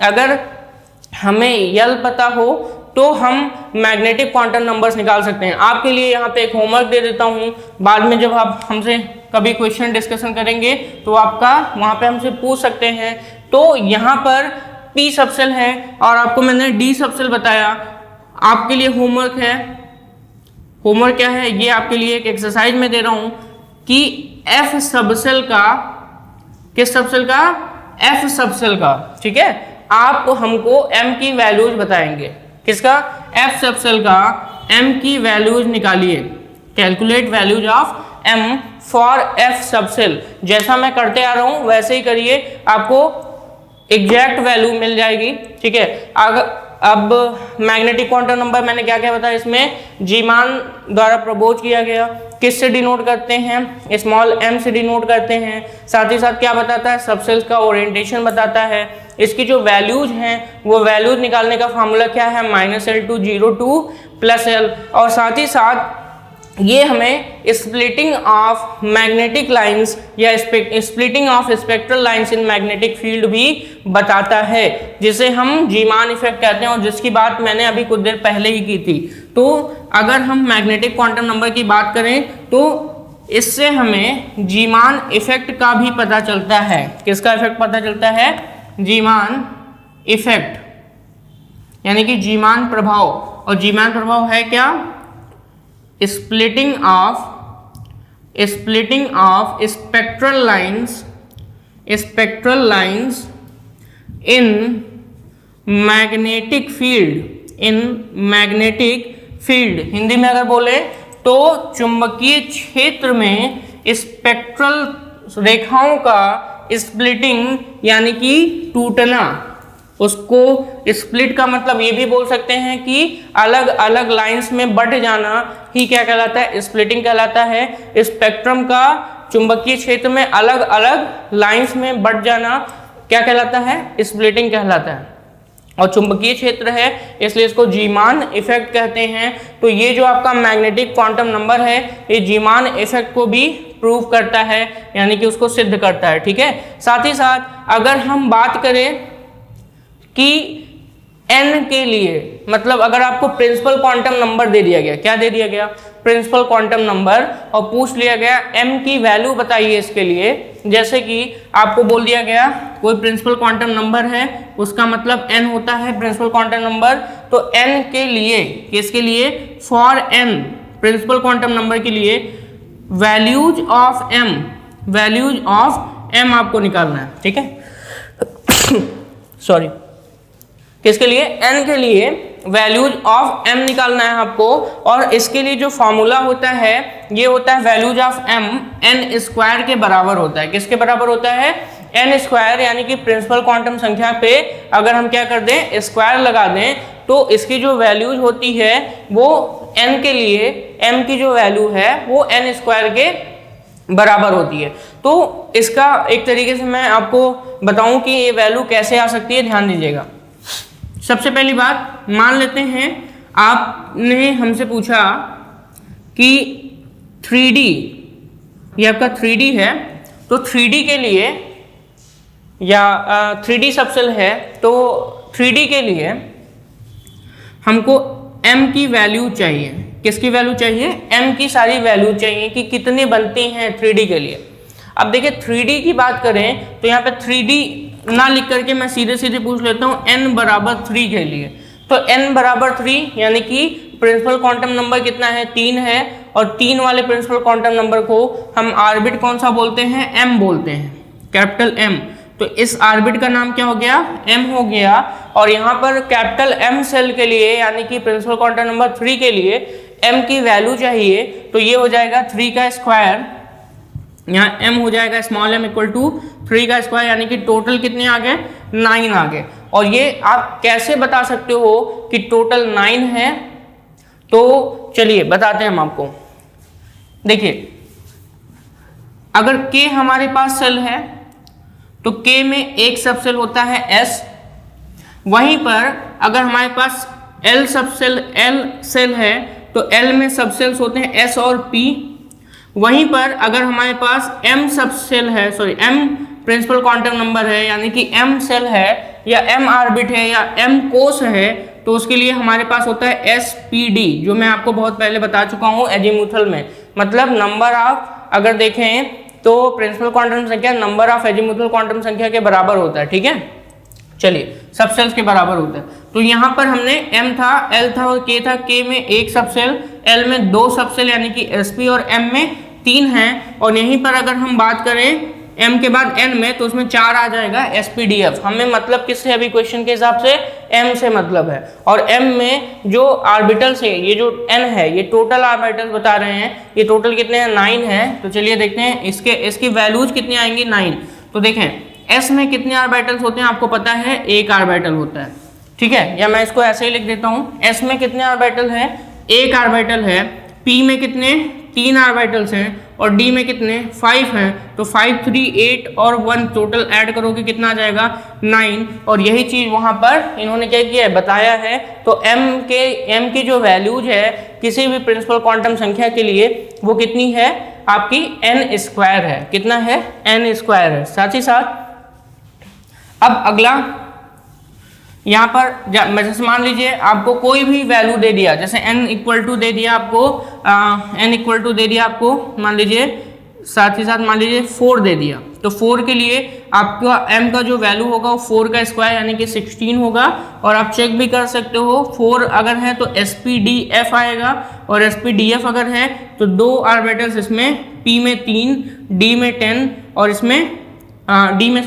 अगर हमें L पता हो तो हम मैग्नेटिक क्वांटम नंबर्स निकाल सकते हैं। आपके लिए यहाँ पे एक होमवर्क दे देता हूँ, बाद में जब आप हमसे कभी क्वेश्चन डिस्कशन करेंगे तो आपका वहाँ पे हमसे पूछ सकते हैं। तो यहाँ पर P सबसेल है और आपको मैंने D सबसेल बताया। आपके लिए होमवर्क है, होमवर्क क्या है, ये आपके लिए एक एक्सरसाइज में दे रहा हूँ कि F सबसेल का, किस सबसेल का, F सबसेल का, ठीक है। आप हमको M की वैल्यूज बताएंगे, किसका, F सबसेल का M की वैल्यूज निकालिए। Calculate values of M for F subshell. जैसा मैं करते आ रहा हूँ वैसे ही करिए, आपको एग्जैक्ट वैल्यू मिल जाएगी, ठीक है। अब मैग्नेटिक क्वांटम नंबर मैंने क्या क्या बताया, इसमें जीमान द्वारा प्रपोज किया गया, किस से डिनोट करते हैं, स्मॉल m से डिनोट करते हैं। साथ ही साथ क्या बताता है, सबसेल्स का ओरिएंटेशन बताता है। इसकी जो वैल्यूज हैं वो वैल्यूज निकालने का फार्मूला क्या है, -L2 0 प्लस L। और साथ ही साथ ये हमें स्प्लिटिंग ऑफ मैग्नेटिक लाइंस या splitting of spectral lines in magnetic field भी बताता है, जिसे हम जीमान इफेक्ट कहते हैं और जिसकी बात मैंने अभी कुछ देर पहले ही की थी। तो अगर हम मैग्नेटिक क्वांटम नंबर की बात करें तो इससे हमें जीमान इफेक्ट का भी पता चलता है। किसका इफेक्ट पता चलता है, जीमान इफेक्ट, यानी कि जीमान प्रभाव। और जीमान प्रभाव है क्या, splitting of spectral lines in magnetic field. Hindi में अगर बोले तो चुंबकीय क्षेत्र में स्पेक्ट्रल रेखाओं का स्प्लिटिंग यानी कि टूटना। उसको स्प्लिट का मतलब ये भी बोल सकते हैं कि अलग अलग लाइंस में बट जाना ही क्या कहलाता है, स्प्लिटिंग कहलाता है। स्पेक्ट्रम का चुंबकीय क्षेत्र में अलग अलग लाइंस में बट जाना क्या कहलाता है, स्प्लिटिंग कहलाता है। और चुंबकीय क्षेत्र है इसलिए इसको जीमान इफेक्ट कहते हैं। तो ये जो आपका मैग्नेटिक क्वांटम नंबर है ये जीमान इफेक्ट को भी प्रूव करता है, यानी कि उसको सिद्ध करता है, ठीक है। साथ ही साथ अगर हम बात करें कि n के लिए, मतलब अगर आपको प्रिंसिपल क्वांटम नंबर दे दिया गया, क्या दे दिया गया, प्रिंसिपल क्वांटम नंबर, और पूछ लिया गया m की वैल्यू बताइए इसके लिए। जैसे कि आपको बोल दिया गया कोई प्रिंसिपल क्वांटम नंबर है, उसका मतलब n होता है प्रिंसिपल क्वांटम नंबर। तो n के लिए, किसके लिए, for n, principal quantum number के लिए वैल्यूज ऑफ m आपको निकालना है, ठीक है। सॉरी, किसके लिए, n के लिए वैल्यूज ऑफ m निकालना है आपको। और इसके लिए जो फॉर्मूला होता है ये होता है values of m n square के बराबर होता है। किसके बराबर होता है, n स्क्वायर, यानी कि प्रिंसिपल क्वांटम संख्या पे अगर हम क्या कर दें, स्क्वायर लगा दें तो इसकी जो वैल्यूज होती है वो n के लिए, m की जो वैल्यू है वो n स्क्वायर के बराबर होती है। तो इसका एक तरीके से मैं आपको बताऊं कि ये वैल्यू कैसे आ सकती है, ध्यान दीजिएगा। सबसे पहली बात, मान लेते हैं आपने हमसे पूछा कि 3D, ये आपका 3D है, तो 3D के लिए या 3D सबसेल है, तो 3D के लिए हमको m की वैल्यू चाहिए। किसकी वैल्यू चाहिए, m की सारी वैल्यू चाहिए कि कितनी बनती हैं 3D के लिए। अब देखिए 3D की बात करें तो यहाँ पे 3D ना लिख करके मैं सीधे सीधे पूछ लेता हूँ n बराबर 3 के लिए। तो n बराबर 3 यानी कि प्रिंसिपल क्वांटम नंबर कितना है, 3 है, और 3 वाले प्रिंसिपल क्वांटम नंबर को हम ऑर्बिट कौन सा बोलते हैं, m बोलते हैं, कैपिटल M। तो इस ऑर्बिट का नाम क्या हो गया, m हो गया। और यहाँ पर कैपिटल M सेल के लिए यानी कि प्रिंसिपल क्वांटम नंबर 3 के लिए m की वैल्यू चाहिए, तो ये हो जाएगा 3 का स्क्वायर, यहाँ m हो जाएगा स्मॉल m इक्वल टू 3 का स्क्वायर, यानी कि टोटल कितने आ गए, 9 आ गए। और ये आप कैसे बता सकते हो कि टोटल 9 है, तो चलिए बताते हैं हम आपको। देखिए अगर k हमारे पास सेल है तो k में एक सबसेल होता है s, वहीं पर अगर हमारे पास l सेल है तो l में सबसेल्स होते हैं s और p। वहीं पर अगर हमारे पास m सबसेल है, sorry m principal quantum number है, यानी कि m सेल है या m ऑर्बिट है या m कोस है, तो उसके लिए हमारे पास होता है SPD, जो मैं आपको बहुत पहले बता चुका हूँ एजीमुथल में। मतलब नंबर ऑफ, अगर देखें तो प्रिंसिपल क्वांटम संख्या नंबर ऑफ एजीमुथल क्वांटम संख्या के बराबर होता है, ठीक है। चलिए सबसेल्स के बराबर होता है। तो यहाँ पर हमने m था, l था और k था। k में एक सबसेल, l में 2 सबसेल यानी कि sp और m में 3 हैं। और यहीं पर अगर हम बात करें m के बाद n में तो उसमें 4 आ जाएगा spdf। हमें मतलब किससे अभी क्वेश्चन के हिसाब से m से मतलब है। और m में जो ऑर्बिटल्स है, ये जो n है, ये टोटल ऑर्बिटल्स बता रहे हैं। ये टोटल कितने हैं? 9 है। तो चलिए देखते हैं इसकी वैल्यूज कितनी आएंगी, 9। तो देखें s में कितने ऑर्बिटल्स होते हैं आपको पता है, एक ऑर्बिटल होता है, ठीक है। या मैं इसको ऐसे ही लिख देता हूँ, s में कितने ऑर्बिटल है? एक ऑर्बिटल है। p में कितने? 3 ऑर्बिटल्स हैं। और d में कितने? 5 हैं। तो 5, 3, 8 और 1 टोटल ऐड करोगे कितना आ जाएगा? 9। और यही चीज़ वहाँ पर इन्होंने क्या किया है, बताया है। तो m की जो वैल्यूज है किसी भी प्रिंसिपल क्वांटम संख्या के लिए वो कितनी है? आपकी n स्क्वायर है। कितना है? n स्क्वायर है। साथ ही साथ अब अगला यहाँ पर जैसे मान लीजिए आपको कोई भी वैल्यू दे दिया, जैसे n इक्वल टू दे दिया आपको, मान लीजिए, साथ ही साथ मान लीजिए 4 दे दिया। तो 4 के लिए आपका m का जो वैल्यू होगा वो 4 का स्क्वायर यानी कि 16 होगा। और आप चेक भी कर सकते हो, 4 अगर है तो spdf आएगा, और spdf अगर है तो 2 ऑर्बिटल्स इसमें, p में 3, d में 10 और इसमें d में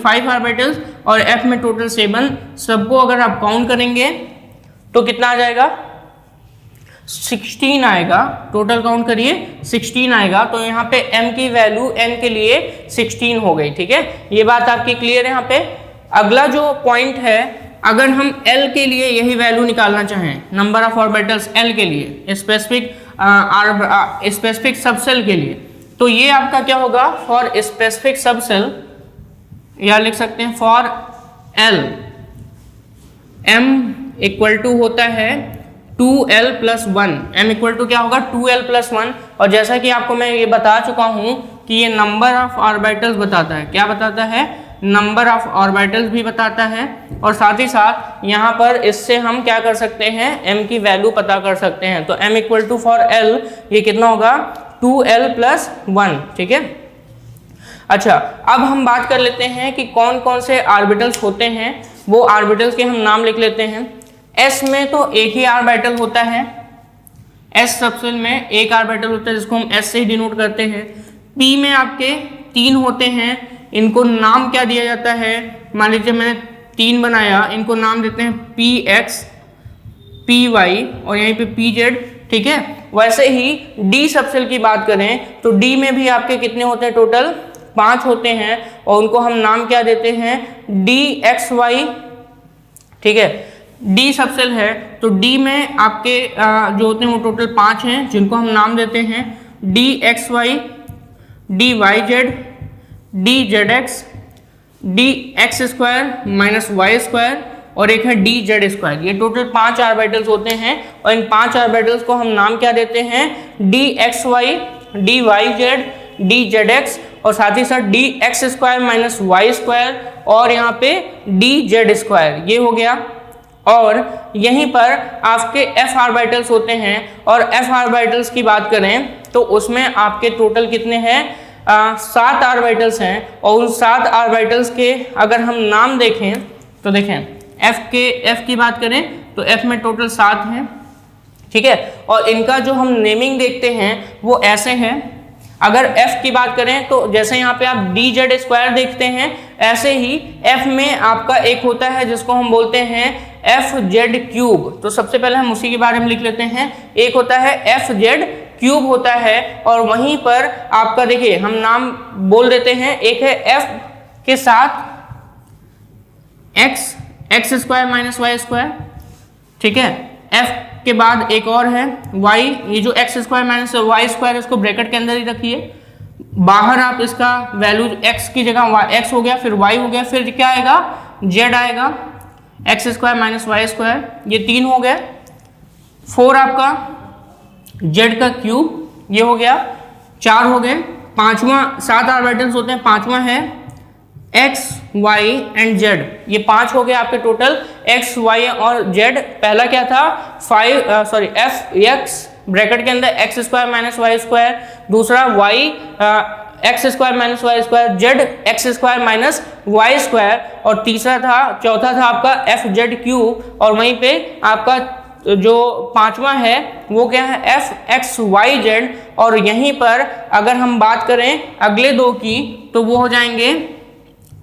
5 ऑर्बिटल्स और f में टोटल 7। सबको अगर आप काउंट करेंगे तो कितना आ जाएगा? 16 आएगा। टोटल काउंट करिए, 16 आएगा। तो यहाँ पे m की वैल्यू n के लिए 16 हो गई, ठीक है। ये बात आपकी क्लियर है यहाँ पे। अगला जो पॉइंट है, अगर हम l के लिए यही वैल्यू निकालना चाहें, नंबर ऑफ ऑर्बिटल्स l के लिए, स्पेसिफिक सबसेल के लिए, तो ये आपका क्या होगा? फॉर स्पेसिफिक सबसेल, या लिख सकते हैं for l, m equal to होता है 2l plus 1। m equal to क्या होगा? 2l plus 1। और जैसा कि आपको मैं ये बता चुका हूं कि ये नंबर ऑफ ऑर्बिटल्स बताता है। क्या बताता है? नंबर ऑफ ऑर्बिटल्स भी बताता है। और साथ ही साथ यहाँ पर इससे हम क्या कर सकते हैं? m की वैल्यू पता कर सकते हैं। तो m equal to for l ये कितना होगा? 2l प्लस 1, ठीक है। अच्छा, अब हम बात कर लेते हैं कि कौन कौन से ऑर्बिटल्स होते हैं। वो ऑर्बिटल्स के हम नाम लिख लेते हैं। s में तो एक ही ऑर्बिटल होता है, s सबसेल में एक ऑर्बिटल होता है जिसको हम s से ही डिनोट करते हैं। p में आपके 3 होते हैं। इनको नाम क्या दिया जाता है? मान लीजिए मैंने 3 बनाया, इनको नाम देते हैं px, py और यहीं पे pz, ठीक है। वैसे ही d सबसेल की बात करें तो d में भी आपके कितने होते हैं? टोटल 5 होते हैं। और उनको हम नाम क्या देते हैं? dxy, ठीक है। d सबसेल है तो d में आपके जो होते हैं वो टोटल 5 हैं, जिनको हम नाम देते हैं dxy, dyz, dzx, dx square minus y square और एक है dz स्क्वायर। ये टोटल 5 ऑर्बिटल्स होते हैं। और इन 5 ऑर्बिटल्स को हम नाम क्या देते हैं? dxy, dyz, dzx और साथ ही साथ dx square minus y square और यहाँ पे dz स्क्वायर, ये हो गया। और यहीं पर आपके f ऑर्बिटल्स होते हैं। और f ऑर्बिटल्स की बात करें तो उसमें आपके टोटल कितने हैं? 7 ऑर्बिटल्स हैं। और उन 7 ऑर्बिटल्स के अगर हम नाम देखें तो देखें f की बात करें तो f में टोटल 7 हैं, ठीक है। और इनका जो हम नेमिंग देखते हैं वो ऐसे हैं। अगर f की बात करें तो जैसे यहाँ पे आप dz स्क्वायर देखते हैं, ऐसे ही f में आपका एक होता है जिसको हम बोलते हैं fz क्यूब। तो सबसे पहले हम उसी के बारे में लिख लेते हैं। एक होता है fz क्यूब होता है। और वहीं पर आपका देखिए हम नाम बोल देते हैं, एक है f के साथ x square minus y square, ठीक है। f के बाद एक और है y, ये जो x square minus y square इसको ब्रैकेट के अंदर ही रखिए। बाहर आप इसका वैल्यू x की जगह x हो गया, फिर y हो गया, फिर क्या आएगा? z आएगा, x square minus y square, ये 3 हो गए। 4 आपका z का क्यूब, ये हो गया। 4 हो गए। 5वां 7 ऑर्बिटल्स होते हैं, 5वां है x, y एंड z, ये 5 हो गए आपके टोटल x, y और z। पहला क्या था? f x ब्रैकेट के अंदर x square minus y square, दूसरा y x square minus y square, z x square minus y square, और चौथा था आपका एफ जेड क्यूब, और वहीं पे आपका जो पांचवा है वो क्या है, एफ एक्स वाई जेड। और यहीं पर अगर हम बात करें अगले दो की तो वो हो जाएंगे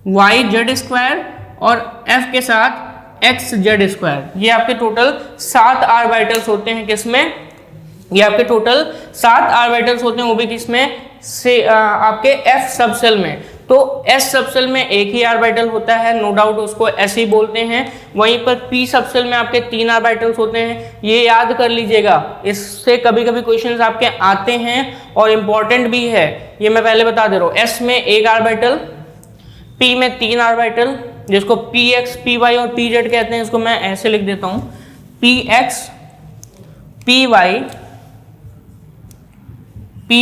वाई जेड स्क्वायर और एफ के साथ एक्स जेड स्क्वायर। ये आपके टोटल 7 ऑर्बिटल्स होते हैं किसमें, ये आपके टोटल 7 ऑर्बिटल्स होते हैं, वो भी किसमें से आपके एफ सबसेल में। तो एस सबसेल में एक ही ऑर्बिटल होता है, नो डाउट उसको ऐसे ही बोलते हैं। वहीं पर पी सबसेल में आपके 3 ऑर्बिटल्स होते हैं, ये याद कर लीजिएगा, इससे कभी कभी क्वेश्चंस आपके आते हैं और इम्पॉर्टेंट भी है, ये मैं पहले बता दे रहा हूँ। एस में एक ऑर्बिटल, पी में 3 ऑर्बिटल, जिसको पी एक्स पी वाई और पी जेड कहते हैं, इसको मैं ऐसे लिख देता हूँ, पी एक्स पी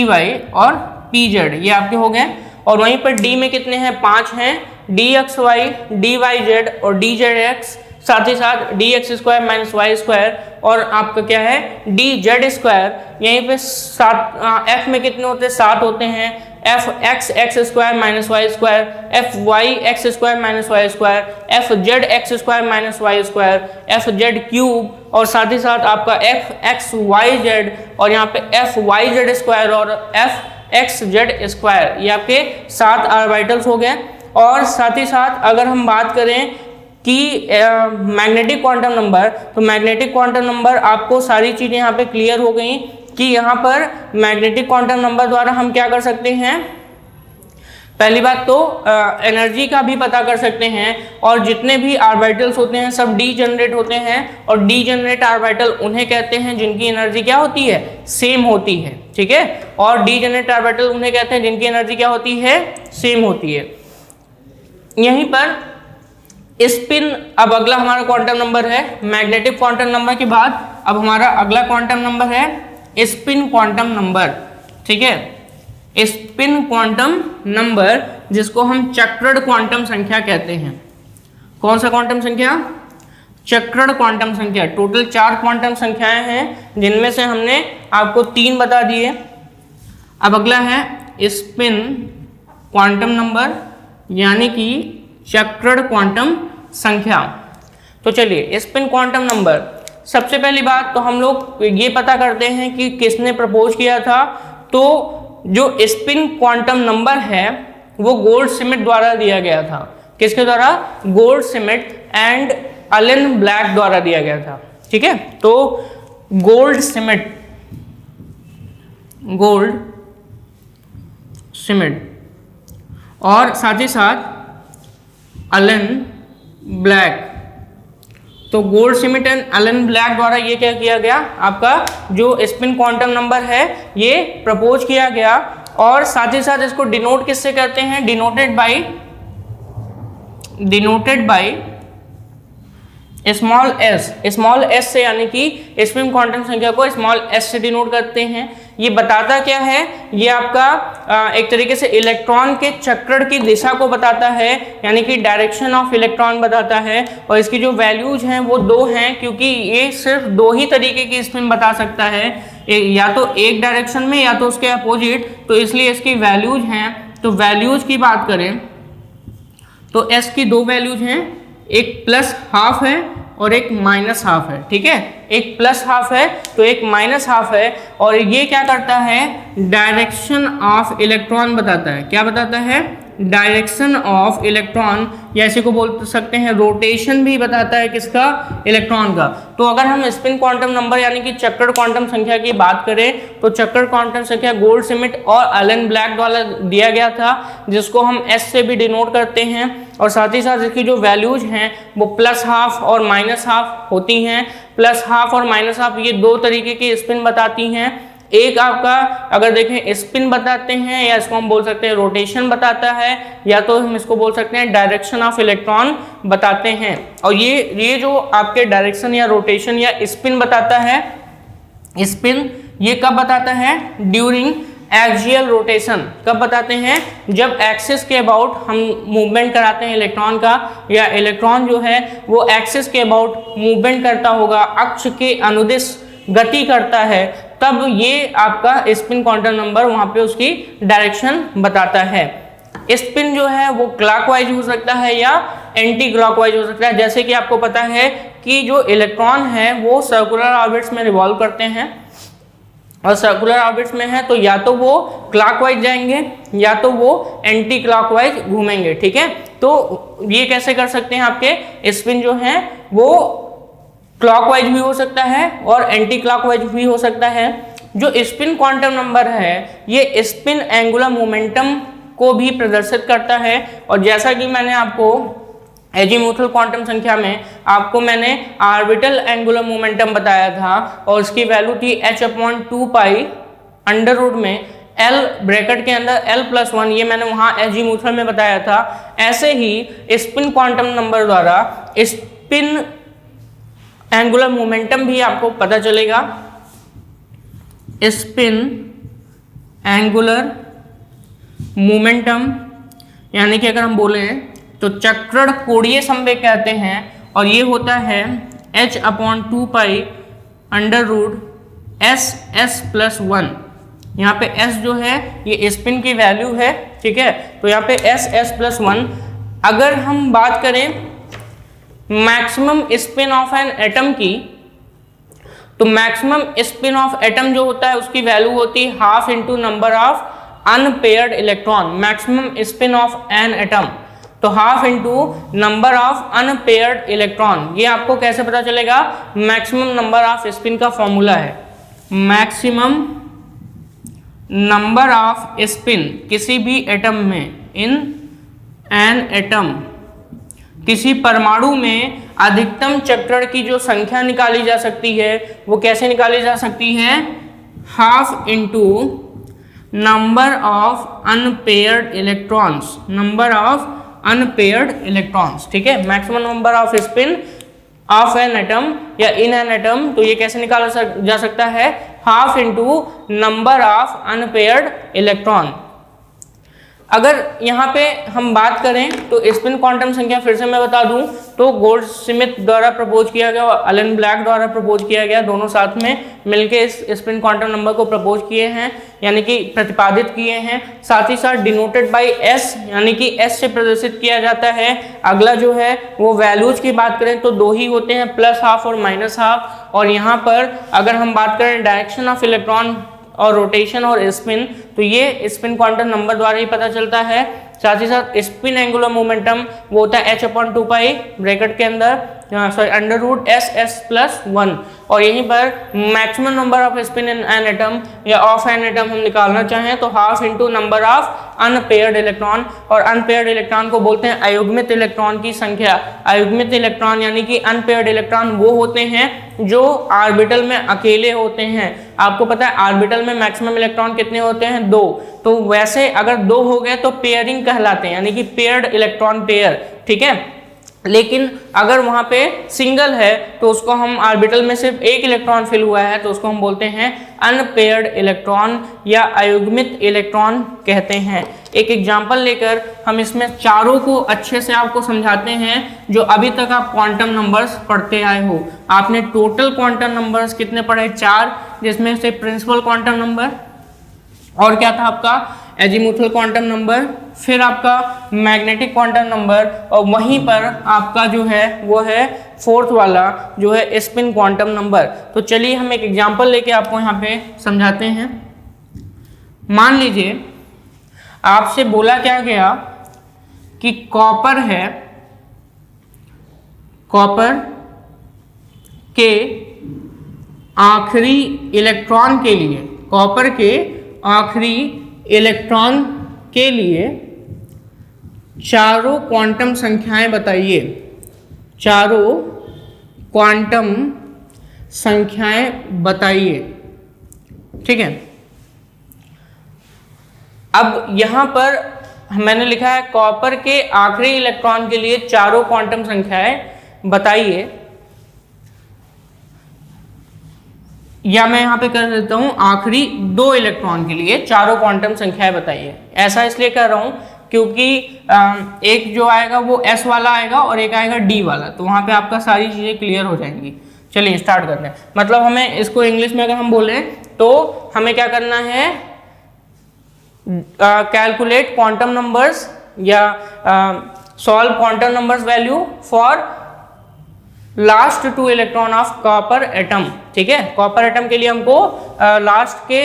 वाई और पी जेड, ये आपके हो गए। और वहीं पर डी में कितने हैं, 5 हैं, d x y, d y z और डी जेड एक्स, साथ ही साथ d x square minus y square, और आपका क्या है डी जेड स्क्वायर। यहीं पे 7 एफ में कितने होते हैं, 7 होते हैं, f x x square minus y square, f y x square minus y square, f z x square minus y square, f z cube, और साथ ही साथ आपका एफ एक्स वाई जेड, और यहाँ पे एफ वाई जेड स्क्वायर और F x Z square. ये आपके 7 ऑर्बिटल्स हो गए। और साथ ही साथ अगर हम बात करें कि मैग्नेटिक क्वांटम नंबर, तो मैग्नेटिक क्वांटम नंबर आपको सारी चीज़ें यहाँ पे क्लियर हो गई कि यहाँ पर मैग्नेटिक क्वांटम नंबर द्वारा हम क्या कर सकते हैं, पहली बात तो एनर्जी का भी पता कर सकते हैं, और जितने भी ऑर्बिटल्स होते हैं सब डी जनरेट होते हैं, और डी जनरेट ऑर्बिटल उन्हें कहते हैं जिनकी एनर्जी क्या होती है, सेम होती है, ठीक है। और डी जनरेट ऑर्बिटल उन्हें कहते हैं जिनकी एनर्जी क्या होती है, सेम होती है। यहीं पर स्पिन, अब अगला हमारा क्वांटम नंबर है मैग्नेटिक क्वांटम नंबर के बाद अब हमारा अगला क्वांटम नंबर है स्पिन क्वांटम नंबर, ठीक है। स्पिन क्वांटम नंबर जिसको हम चक्रण क्वांटम संख्या कहते हैं। कौन सा क्वांटम संख्या, चक्रण क्वांटम संख्या। टोटल 4 क्वांटम संख्याएं हैं, जिनमें से हमने आपको 3 बता दिए। अब अगला है स्पिन क्वांटम नंबर, यानी कि चक्रण क्वांटम संख्या। तो चलिए स्पिन क्वांटम नंबर, सबसे पहली बात तो हम लोग ये पता करते हैं कि किसने प्रपोज किया था। तो जो स्पिन क्वांटम नंबर है वो गोल्डस्मिथ द्वारा दिया गया था। किसके द्वारा, गोल्डस्मिथ एंड एलन ब्लैक द्वारा दिया गया था, ठीक है। तो गोल्डस्मिथ और साथ ही साथ एलन ब्लैक। तो गोल्डस्मिथ एंड एलन ब्लैक द्वारा ये क्या किया गया, आपका जो स्पिन क्वांटम नंबर है ये प्रपोज किया गया। और साथ ही साथ इसको डिनोट किससे करते हैं, डिनोटेड बाय स्मॉल एस से, यानी कि स्पिन क्वांटम संख्या को स्मॉल एस से डिनोट करते हैं। ये बताता क्या है, ये आपका एक तरीके से इलेक्ट्रॉन के चक्रण की दिशा को बताता है, यानी कि डायरेक्शन ऑफ इलेक्ट्रॉन बताता है। और इसकी जो वैल्यूज हैं वो 2 हैं, क्योंकि ये सिर्फ 2 ही तरीके की स्पिन बता सकता है, या तो एक डायरेक्शन में या तो उसके अपोजिट, तो इसलिए इसकी वैल्यूज हैं। तो वैल्यूज की बात करें तो एस की 2 वैल्यूज हैं, एक +½ है और एक -½ है, ठीक है। एक +½ है तो एक -½ है, और ये क्या करता है, डायरेक्शन ऑफ इलेक्ट्रॉन बताता है। क्या बताता है, डायरेक्शन ऑफ इलेक्ट्रॉन, या इसी को बोल सकते हैं रोटेशन भी बताता है, किसका, इलेक्ट्रॉन का। तो अगर हम स्पिन क्वांटम नंबर यानी कि चक्रण क्वांटम संख्या की बात करें तो चक्रण क्वांटम संख्या गोल्डस्मिथ और एलन ब्लैक द्वारा दिया गया था, जिसको हम एस से भी डिनोट करते हैं। और साथ ही साथ इसकी जो वैल्यूज हैं वो +½ और -½ होती हैं। +½ और -½ ये 2 तरीके की स्पिन बताती हैं। एक आपका अगर देखें स्पिन बताते हैं, या इसको हम बोल सकते हैं रोटेशन बताता है, या तो हम इसको बोल सकते हैं डायरेक्शन ऑफ इलेक्ट्रॉन बताते हैं। और ये जो आपके डायरेक्शन या रोटेशन या स्पिन बताता है, स्पिन ये कब बताता है, ड्यूरिंग एक्सियल रोटेशन। कब बताते हैं, जब एक्सिस के अबाउट हम मूवमेंट कराते हैं इलेक्ट्रॉन का, या इलेक्ट्रॉन जो है वो एक्सिस के अबाउट मूवमेंट करता होगा, अक्ष के अनुदिश गति करता है, तब ये आपका स्पिन क्वांटम नंबर वहां पे उसकी डायरेक्शन बताता है। स्पिन जो है वो क्लॉकवाइज हो सकता है या एंटी क्लॉकवाइज हो सकता है। जैसे कि आपको पता है कि जो इलेक्ट्रॉन है वो सर्कुलर ऑर्बिट्स में रिवॉल्व करते हैं, और सर्कुलर ऑर्बिट्स में है तो या तो वो क्लॉकवाइज जाएंगे या तो वो एंटी क्लॉकवाइज घूमेंगे, ठीक है। तो ये कैसे कर सकते हैं, आपके स्पिन जो है वो क्लॉकवाइज भी हो सकता है और एंटी क्लॉकवाइज भी हो सकता है। जो स्पिन क्वांटम नंबर है ये स्पिन एंगुलर मोमेंटम को भी प्रदर्शित करता है, और जैसा कि मैंने आपको एजीमुथल क्वांटम संख्या में आपको मैंने ऑर्बिटल एंगुलर मोमेंटम बताया था और उसकी वैल्यू थी h/2 अंडर रूट में L ब्रैकेट के अंदर L+1, ये मैंने वहाँ एजीमुथल में बताया था। ऐसे ही स्पिन क्वांटम नंबर द्वारा स्पिन एंगुलर मोमेंटम भी आपको पता चलेगा। स्पिन एंगुलर मोमेंटम यानी कि अगर हम बोले तो चक्रण कोणीय संवेग कहते हैं, और ये होता है h/2 अंडर रूट S+1। यहाँ पे S जो है ये स्पिन की वैल्यू है, ठीक है। तो यहाँ पे S+1। अगर हम बात करें maximum spin of an atom की, तो मैक्सिमम स्पिन ऑफ एटम जो होता है उसकी वैल्यू होती है half into number of unpaired electron. Maximum spin of an atom तो half into number of unpaired electron. ये आपको कैसे पता चलेगा, मैक्सिमम नंबर ऑफ स्पिन का फॉर्मूला है मैक्सिमम नंबर ऑफ स्पिन किसी भी एटम में, इन एन एटम, किसी परमाणु में अधिकतम चक्रण की जो संख्या निकाली जा सकती है वो कैसे निकाली जा सकती है, half into number of unpaired electrons, number of unpaired electrons, ठीक है। Maximum number of spin of an atom या इन एन एटम, तो ये कैसे निकाला जा सकता है, half into number of unpaired electron. अगर यहाँ पे हम बात करें तो स्पिन क्वांटम संख्या फिर से मैं बता दूं तो गोल्डस्मिथ द्वारा प्रपोज किया गया और एलन ब्लैक द्वारा प्रपोज किया गया, दोनों साथ में मिलके इस स्पिन क्वांटम नंबर को प्रपोज किए हैं, यानी कि प्रतिपादित किए हैं। साथ ही साथ डिनोटेड बाय S, यानी कि S से प्रदर्शित किया जाता है। अगला जो है वो वैल्यूज की बात करें तो दो ही होते हैं, +½ और -½ और यहाँ पर अगर हम बात करें डायरेक्शन ऑफ इलेक्ट्रॉन और रोटेशन और स्पिन, तो ये स्पिन क्वांटम नंबर द्वारा ही पता चलता है। साथ ही साथ स्पिन एंगुलर मोमेंटम वो होता है h/2 ब्रैकेट के अंदर अंडर रूट S+1, और यहीं पर maximum number of spin in an atom या ऑफ एन एटम हम निकालना चाहें तो half into number of unpaired electron, और अनपेयर्ड इलेक्ट्रॉन को बोलते हैं अयुग्मित इलेक्ट्रॉन की संख्या। अयुग्मित इलेक्ट्रॉन यानी कि अनपेयर्ड इलेक्ट्रॉन वो होते हैं जो ऑर्बिटल में अकेले होते हैं। आपको पता है ऑर्बिटल में मैक्सिमम इलेक्ट्रॉन कितने होते हैं, 2। तो वैसे अगर 2 हो गए तो पेयरिंग कहलाते हैं, यानी कि पेयर्ड इलेक्ट्रॉन पेयर, ठीक है। लेकिन अगर वहाँ पे सिंगल है तो उसको हम ऑर्बिटल में सिर्फ एक इलेक्ट्रॉन फिल हुआ है तो उसको हम बोलते हैं अनपेयर्ड इलेक्ट्रॉन या अयुग्मित इलेक्ट्रॉन कहते हैं। एक एग्जांपल लेकर हम इसमें चारों को अच्छे से आपको समझाते हैं जो अभी तक आप क्वांटम नंबर्स पढ़ते आए हो। आपने टोटल क्वांटम नंबर्स कितने पढ़े, 4, जिसमें से प्रिंसिपल क्वांटम नंबर और क्या था आपका एजीमुथल क्वांटम नंबर, फिर आपका मैग्नेटिक क्वांटम नंबर, और वहीं पर आपका जो है वो है 4th वाला जो है स्पिन क्वांटम नंबर। तो चलिए हम एक एग्जांपल लेके आपको यहाँ पे समझाते हैं। मान लीजिए आपसे बोला क्या गया कि कॉपर है, कॉपर के आखिरी इलेक्ट्रॉन के लिए, कॉपर के आखिरी इलेक्ट्रॉन के लिए चारों क्वांटम संख्याएं बताइए, चारों क्वांटम संख्याएं बताइए, ठीक है। अब यहां पर मैंने लिखा है कॉपर के आखिरी इलेक्ट्रॉन के लिए चारों क्वांटम संख्याएं बताइए, या मैं यहाँ पे कर देता हूँ आखिरी 2 इलेक्ट्रॉन के लिए चारों क्वांटम संख्याएं बताइए। ऐसा इसलिए कर रहा हूँ क्योंकि एक जो आएगा वो S वाला आएगा और एक आएगा D वाला, तो वहाँ पे आपका सारी चीज़ें क्लियर हो जाएंगी। चलिए स्टार्ट करते हैं। मतलब हमें इसको इंग्लिश में अगर हम बोलें तो हमें क्या करना है, कैलकुलेट क्वांटम नंबर्स या solve quantum numbers value for last 2 electron of copper atom. ठीक है, कॉपर एटम के लिए हमको लास्ट के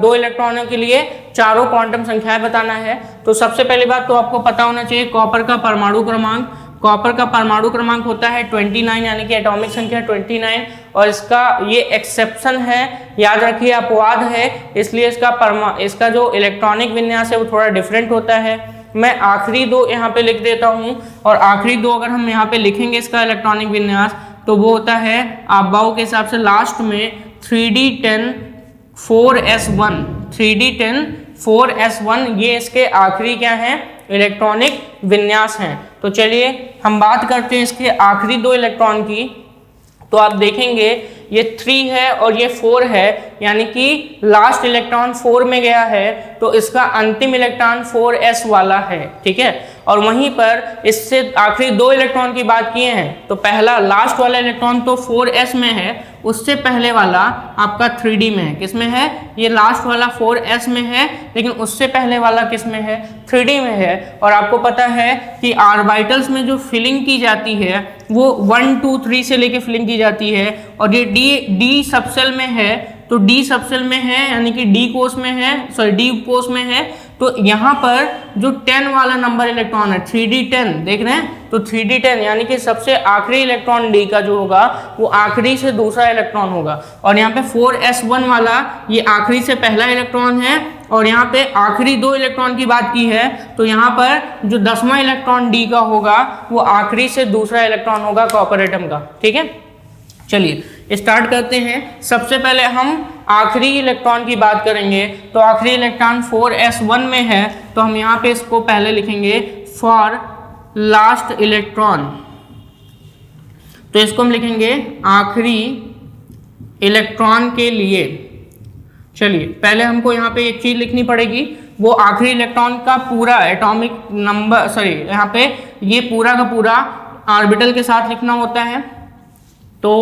2 इलेक्ट्रॉनों के लिए चारों क्वांटम संख्याएं बताना है। तो सबसे पहली बात तो आपको पता होना चाहिए कॉपर का परमाणु क्रमांक। कॉपर का परमाणु क्रमांक होता है 29, यानी कि एटॉमिक संख्या 29, और इसका ये एक्सेप्शन है, याद रखिए अपवाद है, इसलिए इसका जो इलेक्ट्रॉनिक विन्यास है वो थोड़ा डिफरेंट होता है। मैं आखिरी 2 यहाँ पे लिख देता हूँ, और आखिरी 2 अगर हम यहाँ पे लिखेंगे इसका इलेक्ट्रॉनिक विन्यास तो वो होता है अफबाओ के हिसाब से लास्ट में 3d10 4s1, 3d10 4s1, ये इसके आखिरी क्या है, इलेक्ट्रॉनिक विन्यास हैं। तो चलिए हम बात करते हैं इसके आखिरी 2 इलेक्ट्रॉन की। तो आप देखेंगे ये 3 है और ये 4 है, यानी कि लास्ट इलेक्ट्रॉन 4 में गया है, तो इसका अंतिम इलेक्ट्रॉन 4s वाला है। ठीक है, और वहीं पर इससे आखिरी 2 इलेक्ट्रॉन की बात किए हैं, तो पहला लास्ट वाला इलेक्ट्रॉन तो 4s में है, उससे पहले वाला आपका 3d में है। किस में है, ये लास्ट वाला 4s में है, लेकिन उससे पहले वाला किस में है, 3d में है। और आपको पता है कि ऑर्बिटल्स में जो फिलिंग की जाती है वो 1 2 3 से लेके फिलिंग की जाती है, और ये डी सबसेल में है, तो डी सबसेल में है यानी कि डी कोष में है, सॉरी डी कोष में है। तो यहाँ पर जो 10 वाला नंबर इलेक्ट्रॉन है 3d10, देख रहे हैं, तो 3d10 यानी कि सबसे आखिरी इलेक्ट्रॉन डी का जो होगा वो आखिरी से दूसरा इलेक्ट्रॉन होगा। और यहाँ पे 4s1 वाला ये आखिरी से पहला इलेक्ट्रॉन है, और यहाँ पे आखिरी 2 इलेक्ट्रॉन की बात की है, तो यहाँ पर जो 10वां इलेक्ट्रॉन डी का होगा वो आखिरी से दूसरा इलेक्ट्रॉन होगा कॉपर एटम का। ठीक है, चलिए स्टार्ट करते हैं। सबसे पहले हम आखिरी इलेक्ट्रॉन की बात करेंगे। तो आखिरी इलेक्ट्रॉन 4s1 में है, तो हम यहाँ पे इसको पहले लिखेंगे फॉर लास्ट इलेक्ट्रॉन, तो इसको हम लिखेंगे आखिरी इलेक्ट्रॉन के लिए। चलिए पहले हमको यहाँ पे एक चीज लिखनी पड़ेगी, वो आखिरी इलेक्ट्रॉन का पूरा एटॉमिक नंबर, सॉरी यहाँ पे ये पूरा का पूरा ऑर्बिटल के साथ लिखना होता है। तो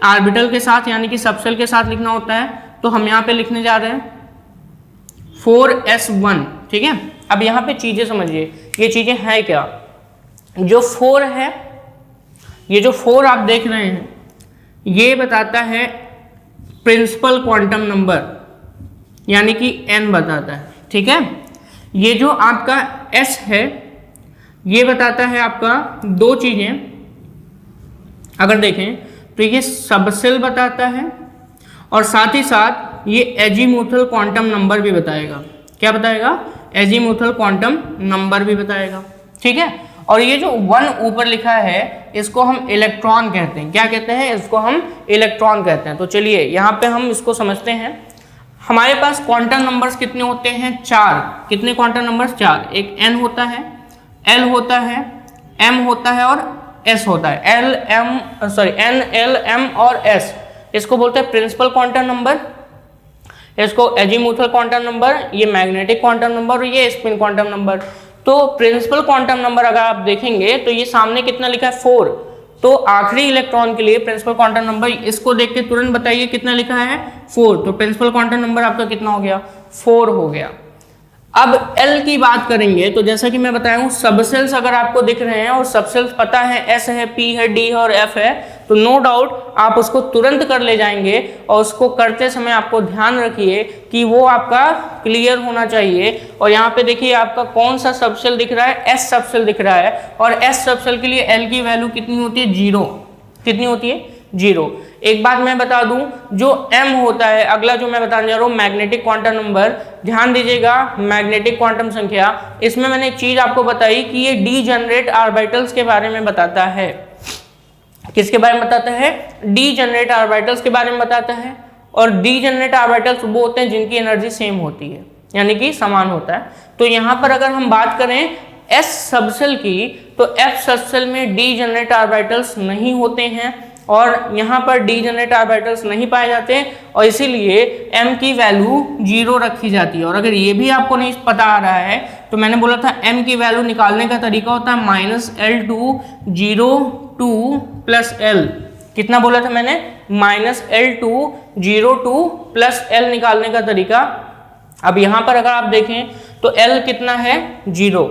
ऑर्बिटल के साथ यानी कि सबसेल के साथ लिखना होता है, तो हम यहाँ पे लिखने जा रहे हैं 4s1। ठीक है, अब यहाँ पे चीजें समझिए, ये चीजें हैं क्या। जो 4 है, ये जो 4 आप देख रहे हैं, ये बताता है प्रिंसिपल क्वांटम नंबर, यानी कि n बताता है। ठीक है, ये जो आपका s है ये बताता है आपका 2 चीजें। अगर देखें तो ये सबसेल बताता है, और साथ ही साथ ये एजीमुथल क्वांटम नंबर भी बताएगा। क्या बताएगा, एजीमुथल क्वांटम नंबर भी बताएगा। ठीक है, और ये जो 1 ऊपर लिखा है इसको हम इलेक्ट्रॉन कहते हैं। क्या कहते हैं, इसको हम इलेक्ट्रॉन कहते हैं। तो चलिए यहाँ पे हम इसको समझते हैं। हमारे पास क्वांटम नंबर्स कितने होते हैं, 4। कितने क्वांटम नंबर्स, 4। एक n होता है, l होता है, m होता है और s होता है। n, l, m और s, इसको बोलते हैं प्रिंसिपल क्वांटम नंबर, इसको एजीमुथल क्वांटम नंबर, ये मैग्नेटिक क्वांटम नंबर और ये स्पिन क्वांटम नंबर। तो प्रिंसिपल क्वांटम नंबर अगर आप देखेंगे तो ये सामने कितना लिखा है, 4। तो आखिरी इलेक्ट्रॉन के लिए प्रिंसिपल क्वांटम नंबर, इसको देख के तुरंत बताइए कितना लिखा है, 4। तो प्रिंसिपल क्वांटम नंबर आपका कितना हो गया, 4 हो गया। अब L की बात करेंगे, तो जैसा कि मैं बताया हूँ सबसेल्स अगर आपको दिख रहे हैं और सबसेल्स पता है S है, P है, D है और F है, तो नो डाउट आप उसको तुरंत कर ले जाएंगे। और उसको करते समय आपको ध्यान रखिए कि वो आपका क्लियर होना चाहिए। और यहाँ पे देखिए आपका कौन सा सबसेल दिख रहा है, S सबसेल दिख रहा है, और S सबसेल के लिए L की वैल्यू कितनी होती है, 0। कितनी होती है, 0। एक बात मैं बता दूं, जो m होता है, अगला जो मैं बताने जा रहा हूँ मैग्नेटिक क्वांटम नंबर, ध्यान दीजिएगा, मैग्नेटिक क्वांटम संख्या, इसमें मैंने एक चीज आपको बताई कि ये डीजेनरेट ऑर्बिटल्स के बारे में बताता है। किसके बारे में बताता है, डीजेनरेट ऑर्बिटल्स के बारे में बताता है। और डीजेनरेट ऑर्बिटल्स वो होते हैं जिनकी एनर्जी सेम होती है, यानी कि समान होता है। तो यहाँ पर अगर हम बात करें s सबसेल की, तो f सबसेल में डीजेनरेट ऑर्बिटल्स नहीं होते हैं, और यहाँ पर डीजेनरेट ऑर्बिटल्स नहीं पाए जाते, और इसीलिए m की वैल्यू 0 रखी जाती है। और अगर ये भी आपको नहीं पता आ रहा है, तो मैंने बोला था m की वैल्यू निकालने का तरीका होता है -L2 0 2 + L। कितना बोला था मैंने, -L2 02 प्लस L निकालने का तरीका। अब यहाँ पर अगर आप देखें तो L कितना है 0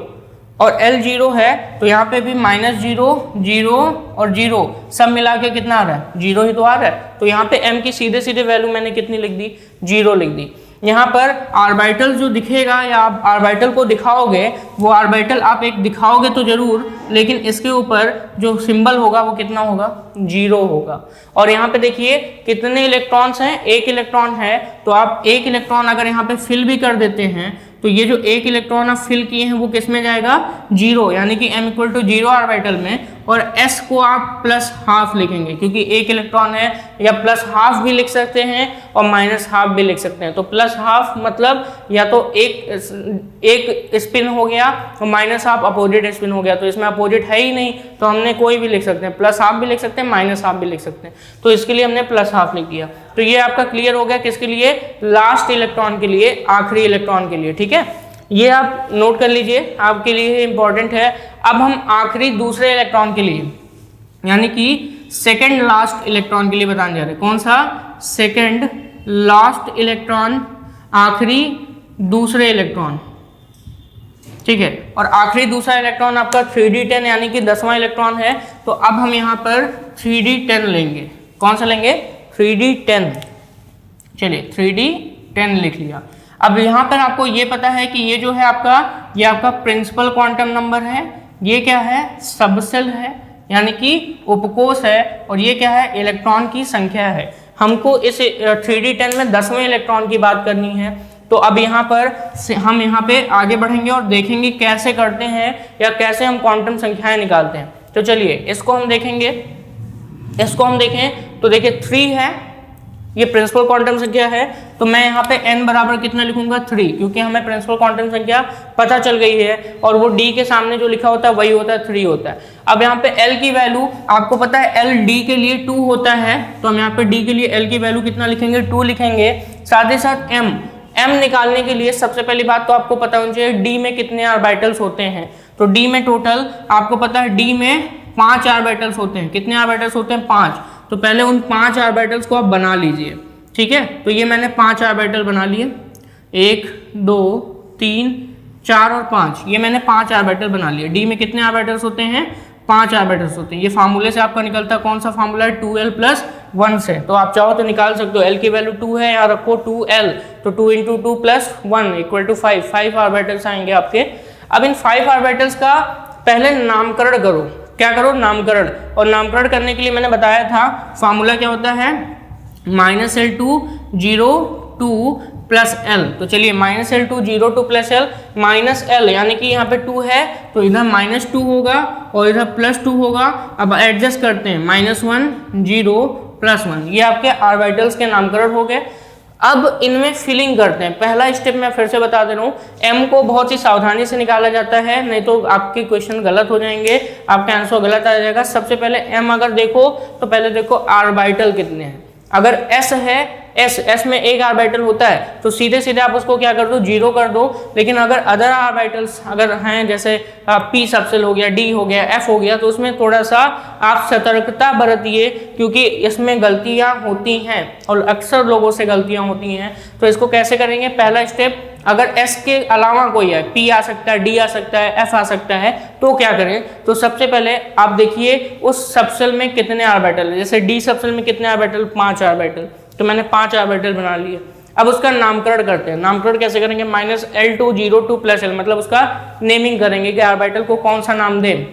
और L 0 है, तो यहाँ पे भी -0 0 और 0 सब मिला के कितना आ रहा है 0 ही तो आ रहा है। तो यहाँ पे M की सीधे सीधे वैल्यू मैंने कितनी लिख दी 0 लिख दी। यहाँ पर ऑर्बिटल जो दिखेगा या आप ऑर्बिटल को दिखाओगे, वो ऑर्बिटल आप एक दिखाओगे तो जरूर, लेकिन इसके ऊपर जो सिंबल होगा वो कितना होगा 0 होगा। और यहाँ पे देखिए कितने इलेक्ट्रॉन्स हैं, एक इलेक्ट्रॉन है, तो आप एक इलेक्ट्रॉन अगर यहाँ पे फिल भी कर देते हैं तो ये जो एक इलेक्ट्रॉन आप फिल किए हैं वो किस में जाएगा 0, यानी कि m इक्वल टू 0 ऑर्बिटल में, और s को आप +½ लिखेंगे क्योंकि एक इलेक्ट्रॉन है, या +½ भी लिख सकते हैं और -½ भी लिख सकते हैं। तो +½ मतलब या तो एक स्पिन हो गया और -½ अपोजिट स्पिन हो गया, तो इसमें अपोजिट है ही नहीं तो हमने कोई भी लिख सकते हैं, +½ भी लिख सकते हैं, -½ भी लिख सकते हैं, तो इसके लिए हमने +½ लिख दिया। तो ये आपका क्लियर हो गया किसके लिए, लास्ट इलेक्ट्रॉन के लिए, आखिरी इलेक्ट्रॉन के लिए। ठीक है, ये आप नोट कर लीजिए, आपके लिए इंपॉर्टेंट है। अब हम आखिरी दूसरे इलेक्ट्रॉन के लिए यानी कि सेकंड लास्ट इलेक्ट्रॉन के लिए बताने जा रहे हैं। कौन सा, सेकंड लास्ट इलेक्ट्रॉन, आखिरी दूसरे इलेक्ट्रॉन। ठीक है, और आखिरी दूसरा इलेक्ट्रॉन आपका 3d10 यानी कि 10वां इलेक्ट्रॉन है। तो अब हम यहाँ पर 3d10 लेंगे। कौन सा लेंगे 3d10। चलिए 3d10 लिख लिया। अब यहाँ पर आपको ये पता है कि ये जो है आपका, ये आपका प्रिंसिपल क्वांटम नंबर है, ये क्या है सबसेल है यानी कि उपकोष है, और ये क्या है इलेक्ट्रॉन की संख्या है। हमको इस 3d10 में 10वें इलेक्ट्रॉन की बात करनी है। तो अब यहाँ पर हम यहाँ पे आगे बढ़ेंगे और देखेंगे कैसे करते हैं या कैसे हम क्वांटम संख्याएं निकालते हैं। तो चलिए इसको हम देखेंगे। इसको हम देखें तो देखिए 3 है, ये प्रिंसिपल क्वांटम संख्या है, तो मैं यहाँ पे n बराबर कितना लिखूंगा 3, क्योंकि हमें प्रिंसिपल क्वांटम संख्या पता चल गई है और वो d के सामने जो लिखा होता है वही होता है 3 होता है। अब यहाँ पे l की वैल्यू आपको पता है l d के लिए 2 होता है, तो हम यहाँ पे d के लिए l की वैल्यू कितना लिखेंगे 2 लिखेंगे। साथ ही साथ m निकालने के लिए सबसे पहली बात तो आपको पता होनी चाहिए d में कितने ऑर्बिटल्स होते हैं। तो d में टोटल आपको पता है d में 5 ऑर्बिटल्स होते हैं। कितने ऑर्बिटल्स होते हैं 5। तो पहले उन 5 ऑर्बिटल्स को आप बना लीजिए। ठीक है, तो ये मैंने 5 ऑर्बिटल बना लिए, 1 2 3 4 और 5, ये मैंने 5 ऑर्बिटल बना लिए। डी में कितने ऑर्बिटल्स होते हैं 5 ऑर्बिटल्स होते हैं। ये फार्मूले से आपका निकलता है, कौन सा फार्मूला है 2l + 1 से। तो आप चाहो तो निकाल सकते हो, l की वैल्यू 2 है, यहाँ रखो 2l, तो 2 × 2 + 1 = 5। 5 ऑर्बिटल्स आएंगे आपके। अब इन 5 ऑर्बिटल्स का पहले नामकरण करो। क्या करो, नामकरण। और नामकरण करने के लिए मैंने बताया था फार्मूला क्या होता है -L2 02 + L। तो चलिए -L2 02 + L -L यानी कि यहाँ पे 2 है तो इधर -2 होगा और इधर +2 होगा। अब एडजस्ट करते हैं, -1 0 + 1, ये आपके ऑर्बिटल्स के नामकरण हो गए। अब इनमें फिलिंग करते हैं। पहला स्टेप मैं फिर से बता दे रहा हूँ, m को बहुत ही सावधानी से निकाला जाता है, नहीं तो आपके क्वेश्चन गलत हो जाएंगे, आपका आंसर गलत आ जाएगा। सबसे पहले m अगर देखो तो पहले देखो ऑर्बिटल कितने हैं। अगर s है, s में एक ऑर्बिटल होता है तो सीधे सीधे आप उसको क्या कर दो 0 कर दो। लेकिन अगर अदर ऑर्बिटल्स अगर हैं, जैसे p सबसेल हो गया, d हो गया, f हो गया, तो उसमें थोड़ा सा आप सतर्कता बरतिए, क्योंकि इसमें गलतियां होती हैं और अक्सर लोगों से गलतियां होती हैं। तो इसको कैसे करेंगे, पहला स्टेप, अगर s के अलावा कोई है, p आ सकता है, d आ सकता है, f आ सकता है, तो क्या करें। तो सबसे पहले आप देखिए उस सबसेल में कितने ऑर्बिटल है। जैसे d सबसेल में कितने ऑर्बिटल 5 ऑर्बिटल, तो मैंने 5 ऑर्बिटल बना लिए। अब उसका नामकरण करते हैं। नामकरण कैसे करेंगे, -L2 02 + L, मतलब उसका नेमिंग करेंगे कि ऑर्बिटल को कौन सा नाम दें।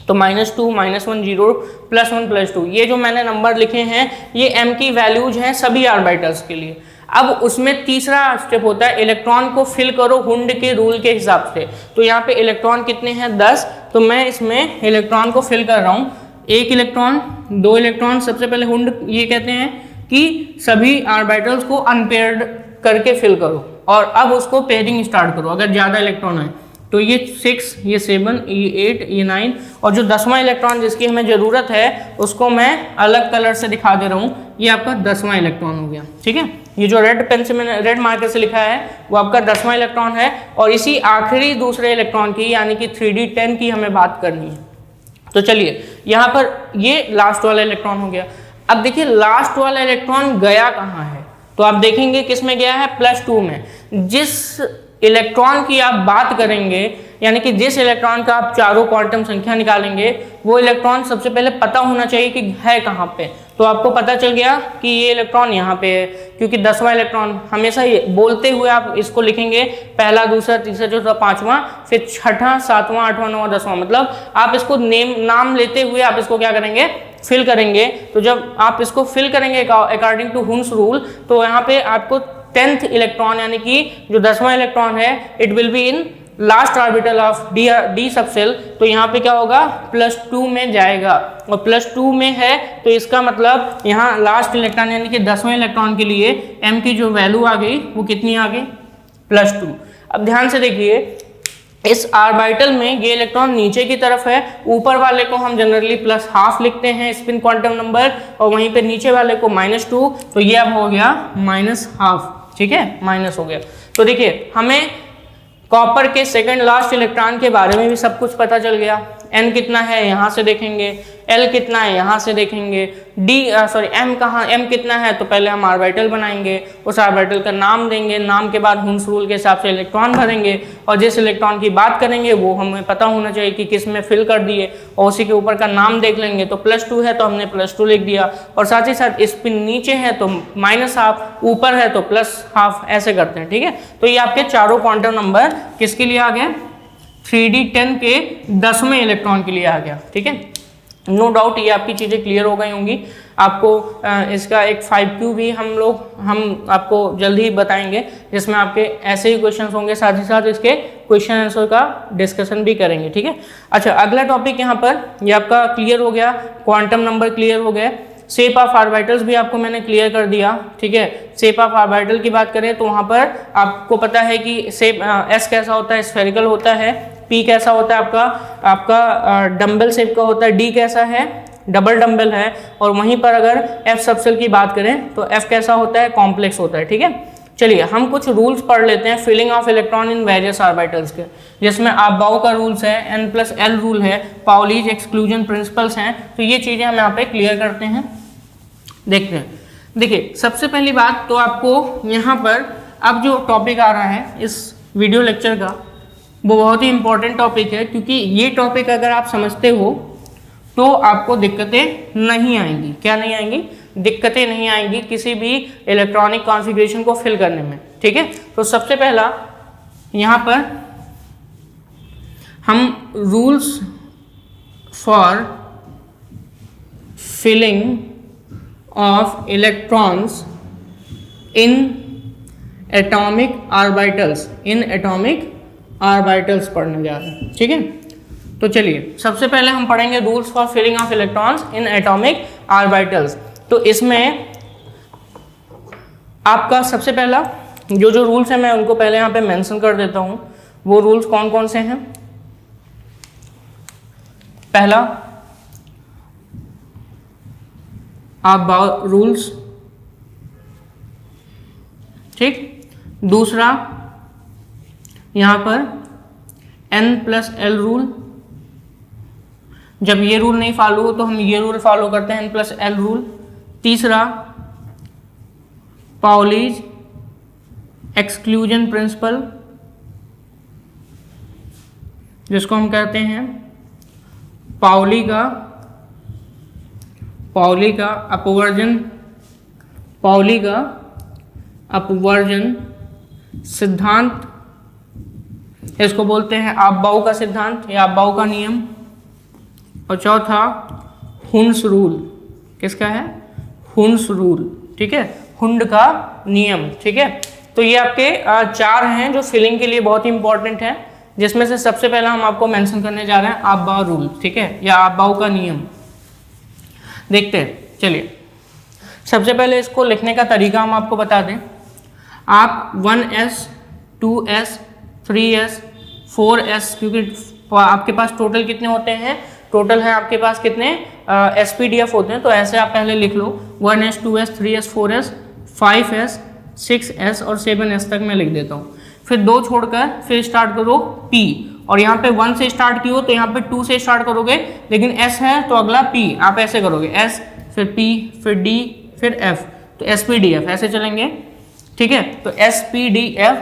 तो -2 -1 0 +1 +2, ये जो मैंने नंबर लिखे हैं ये m की वैल्यूज हैं सभी ऑर्बिटल्स के लिए। अब उसमें तीसरा स्टेप होता है, इलेक्ट्रॉन को फिल करो हुंड के रूल के हिसाब से। तो यहाँ पे इलेक्ट्रॉन कितने हैं 10, तो मैं इसमें इलेक्ट्रॉन को फिल कर रहा हूँ। 1 इलेक्ट्रॉन 2 इलेक्ट्रॉन, सबसे पहले हुंड ये कहते हैं कि सभी ऑर्बिटल्स को अनपेयर्ड करके फिल करो और अब उसको पेयरिंग स्टार्ट करो। अगर ज़्यादा इलेक्ट्रॉन है तो ये 6, ये 7, ये 8, ये 9, और जो 10वां इलेक्ट्रॉन जिसकी हमें ज़रूरत है उसको मैं अलग कलर से दिखा दे रहा हूँ। ये आपका 10वां इलेक्ट्रॉन हो गया। ठीक है, ये जो रेड पेन से मैंने रेड मार्कर से लिखा है वो आपका 10वां इलेक्ट्रॉन है। और इसी आखिरी दूसरे इलेक्ट्रॉन की यानी कि 3d10 की हमें बात करनी है। तो चलिए यहाँ पर ये लास्ट वाला इलेक्ट्रॉन हो गया। अब देखिए लास्ट वाला इलेक्ट्रॉन गया कहाँ है, तो आप देखेंगे किस में गया है, +2 में। जिस इलेक्ट्रॉन की आप बात करेंगे, यानी कि जिस इलेक्ट्रॉन का आप चारों क्वांटम संख्या निकालेंगे, वो इलेक्ट्रॉन सबसे पहले पता होना चाहिए कि है कहाँ पे। तो आपको पता चल गया कि ये इलेक्ट्रॉन यहाँ पे है, क्योंकि 10वां इलेक्ट्रॉन हमेशा ये बोलते हुए आप इसको लिखेंगे, पहला, दूसरा, तीसरा, चौथा, 5वां, फिर 6ठा, 7वां, 8वां, 9वां, 10वां, मतलब आप इसको नाम लेते हुए आप इसको क्या करेंगे, फिल करेंगे। तो जब आप इसको फिल करेंगे अकॉर्डिंग टू हुन्स रूल, तो यहाँ पे आपको 10th इलेक्ट्रॉन यानी कि जो 10वां इलेक्ट्रॉन है, it will be in last orbital of D subshell. तो यहाँ पे क्या होगा, +2 में जाएगा, और +2 में है तो इसका मतलब यहाँ लास्ट इलेक्ट्रॉन यानी कि 10वें इलेक्ट्रॉन के लिए m की जो वैल्यू आ गई वो कितनी आ गई, +2। अब ध्यान से देखिए, इस ऑर्बिटल में ये इलेक्ट्रॉन नीचे की तरफ है, ऊपर वाले को हम जनरली +12 लिखते हैं स्पिन क्वांटम नंबर, और वहीं पे नीचे वाले को -2, तो ये अब हो गया -12, ठीक है, माइनस हो गया। तो देखिए हमें कॉपर के सेकंड लास्ट इलेक्ट्रॉन के बारे में भी सब कुछ पता चल गया। n कितना है यहाँ से देखेंगे, l कितना है यहाँ से देखेंगे, m कितना है, तो पहले हम ऑर्बिटल बनाएंगे, उस ऑर्बिटल का नाम देंगे, नाम के बाद हुन्स रूल के हिसाब से इलेक्ट्रॉन भरेंगे, और जिस इलेक्ट्रॉन की बात करेंगे वो हमें पता होना चाहिए कि किस में फिल कर दिए, और उसी के ऊपर का नाम देख लेंगे। तो +2 है तो हमने +2 लिख दिया, और साथ ही साथ स्पिन नीचे है तो -12, ऊपर है तो +12, ऐसे करते हैं, ठीक है। तो ये आपके चारों क्वांटम नंबर किसके लिए आ गए, 3d10 के 10वें इलेक्ट्रॉन के लिए आ गया, ठीक है। नो डाउट ये आपकी चीज़ें क्लियर हो गई होंगी। आपको इसका एक 5Q भी हम आपको जल्द ही बताएंगे, जिसमें आपके ऐसे ही क्वेश्चंस होंगे, साथ ही साथ इसके क्वेश्चन आंसर का डिस्कशन भी करेंगे, ठीक है। अच्छा, अगला टॉपिक यहाँ पर ये आपका क्लियर हो गया, क्वांटम नंबर क्लियर हो गए, शेप ऑफ ऑर्बिटल्स भी आपको मैंने क्लियर कर दिया, ठीक है। शेप ऑफ ऑर्बिटल की बात करें तो वहाँ पर आपको पता है कि शेप S कैसा होता है, स्फेरिकल होता है, P कैसा होता है आपका डम्बल शेप का होता है, D कैसा है, डबल डम्बल है, और वहीं पर अगर F सबसेल की बात करें तो F कैसा होता है, कॉम्प्लेक्स होता है, ठीक है। चलिए हम कुछ रूल्स पढ़ लेते हैं filling of electron in various orbitals के, जिसमें अबाउ का रूल्स है, n+l रूल है, पाउलीज एक्सक्लूजन प्रिंसिपल्स हैं। तो ये चीज़ें हम यहाँ पे क्लियर करते हैं, देखते हैं। देखिए सबसे पहली बात तो आपको यहाँ पर अब जो टॉपिक आ रहा है इस वीडियो लेक्चर का, वो बहुत ही इंपॉर्टेंट टॉपिक है, क्योंकि ये टॉपिक अगर आप समझते हो तो आपको दिक्कतें नहीं आएंगी। क्या नहीं आएंगी, दिक्कतें नहीं आएंगी किसी भी इलेक्ट्रॉनिक कॉन्फ़िगरेशन को फिल करने में, ठीक है। तो सबसे पहला यहाँ पर हम rules for filling of electrons in atomic orbitals पढ़ने जा रहे हैं, ठीक है। तो चलिए सबसे पहले हम पढ़ेंगे rules for filling of electrons in atomic orbitals. तो इसमें आपका सबसे पहला जो रूल्स है मैं उनको पहले यहाँ पे मेंशन कर देता हूँ। वो रूल्स कौन कौन से हैं। पहला अबाउ रूल्स, ठीक। दूसरा यहाँ पर n+l रूल, जब ये रूल नहीं फॉलो हो तो हम ये रूल फॉलो करते हैं, n+l रूल। तीसरा पाउलीज एक्सक्लूजन प्रिंसिपल, जिसको हम कहते हैं पाउली का अपवर्जन सिद्धांत, इसको बोलते हैं अबाउ का सिद्धांत या अबाउ का नियम। और चौथा हुन्स रूल, किसका है, हुन्स रूल, ठीक है, हुंड का नियम, ठीक है। तो ये आपके 4 हैं जो फिलिंग के लिए बहुत ही इंपॉर्टेंट है, जिसमें से सबसे पहला हम आपको मेंशन करने जा रहे हैं अबाउ रूल, ठीक है, या अबाउ का नियम। देखते हैं, चलिए सबसे पहले इसको लिखने का तरीका हम आपको बता दें। आप 1s 2s 3s 4s, क्योंकि आपके पास टोटल कितने होते हैं, टोटल है आपके पास कितने SPDF होते हैं, तो ऐसे आप पहले लिख लो 1s 2s 3s 4s 5s 6s और 7s तक मैं लिख देता हूँ। फिर 2 छोड़कर फिर स्टार्ट करो P, और यहाँ पे 1 से स्टार्ट की हो तो यहाँ पे 2 से स्टार्ट करोगे, लेकिन S है तो अगला P, आप ऐसे करोगे S फिर P, फिर D, फिर F, तो SPDF ऐसे चलेंगे, ठीक है। तो SPDF,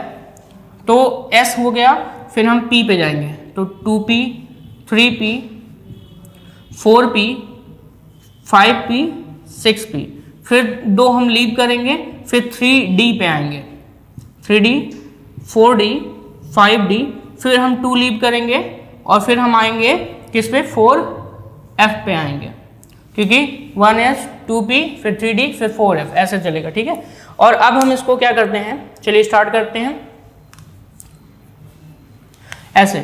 तो S हो गया, फिर हम P पे जाएंगे, तो 2P, 3P, 4P, 5P, 6P, फिर 2 हम लीव करेंगे, फिर 3D पे आएंगे, 3D, 4D, 5D, फिर हम 2 लीव करेंगे और फिर हम आएंगे किस पे, 4F पे आएंगे, क्योंकि 1S, 2P, फिर 3D, फिर 4F ऐसे चलेगा, ठीक है। और अब हम इसको क्या करते हैं, चलिए स्टार्ट करते हैं ऐसे,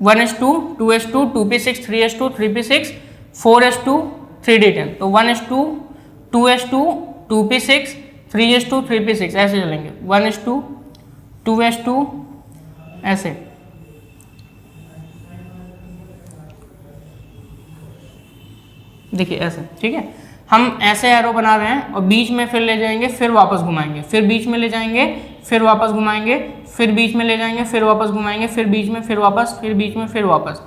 1S2, 2S2, 2P6, 3S2, 3P6, 4S2, 3D10, तो 1S2, 2S2, 2P6, 3S2, 3P6 ऐसे चलेंगे, 1S2, 2S2 ऐसे, देखिए ऐसे, ठीक है। हम ऐसे एरो बना रहे हैं और बीच में फिर ले जाएंगे, फिर वापस घुमाएंगे, फिर बीच में ले जाएंगे, फिर वापस घुमाएंगे, फिर बीच में ले जाएंगे, फिर वापस घुमाएंगे, फिर बीच में, फिर वापस, फिर बीच में, फिर वापस,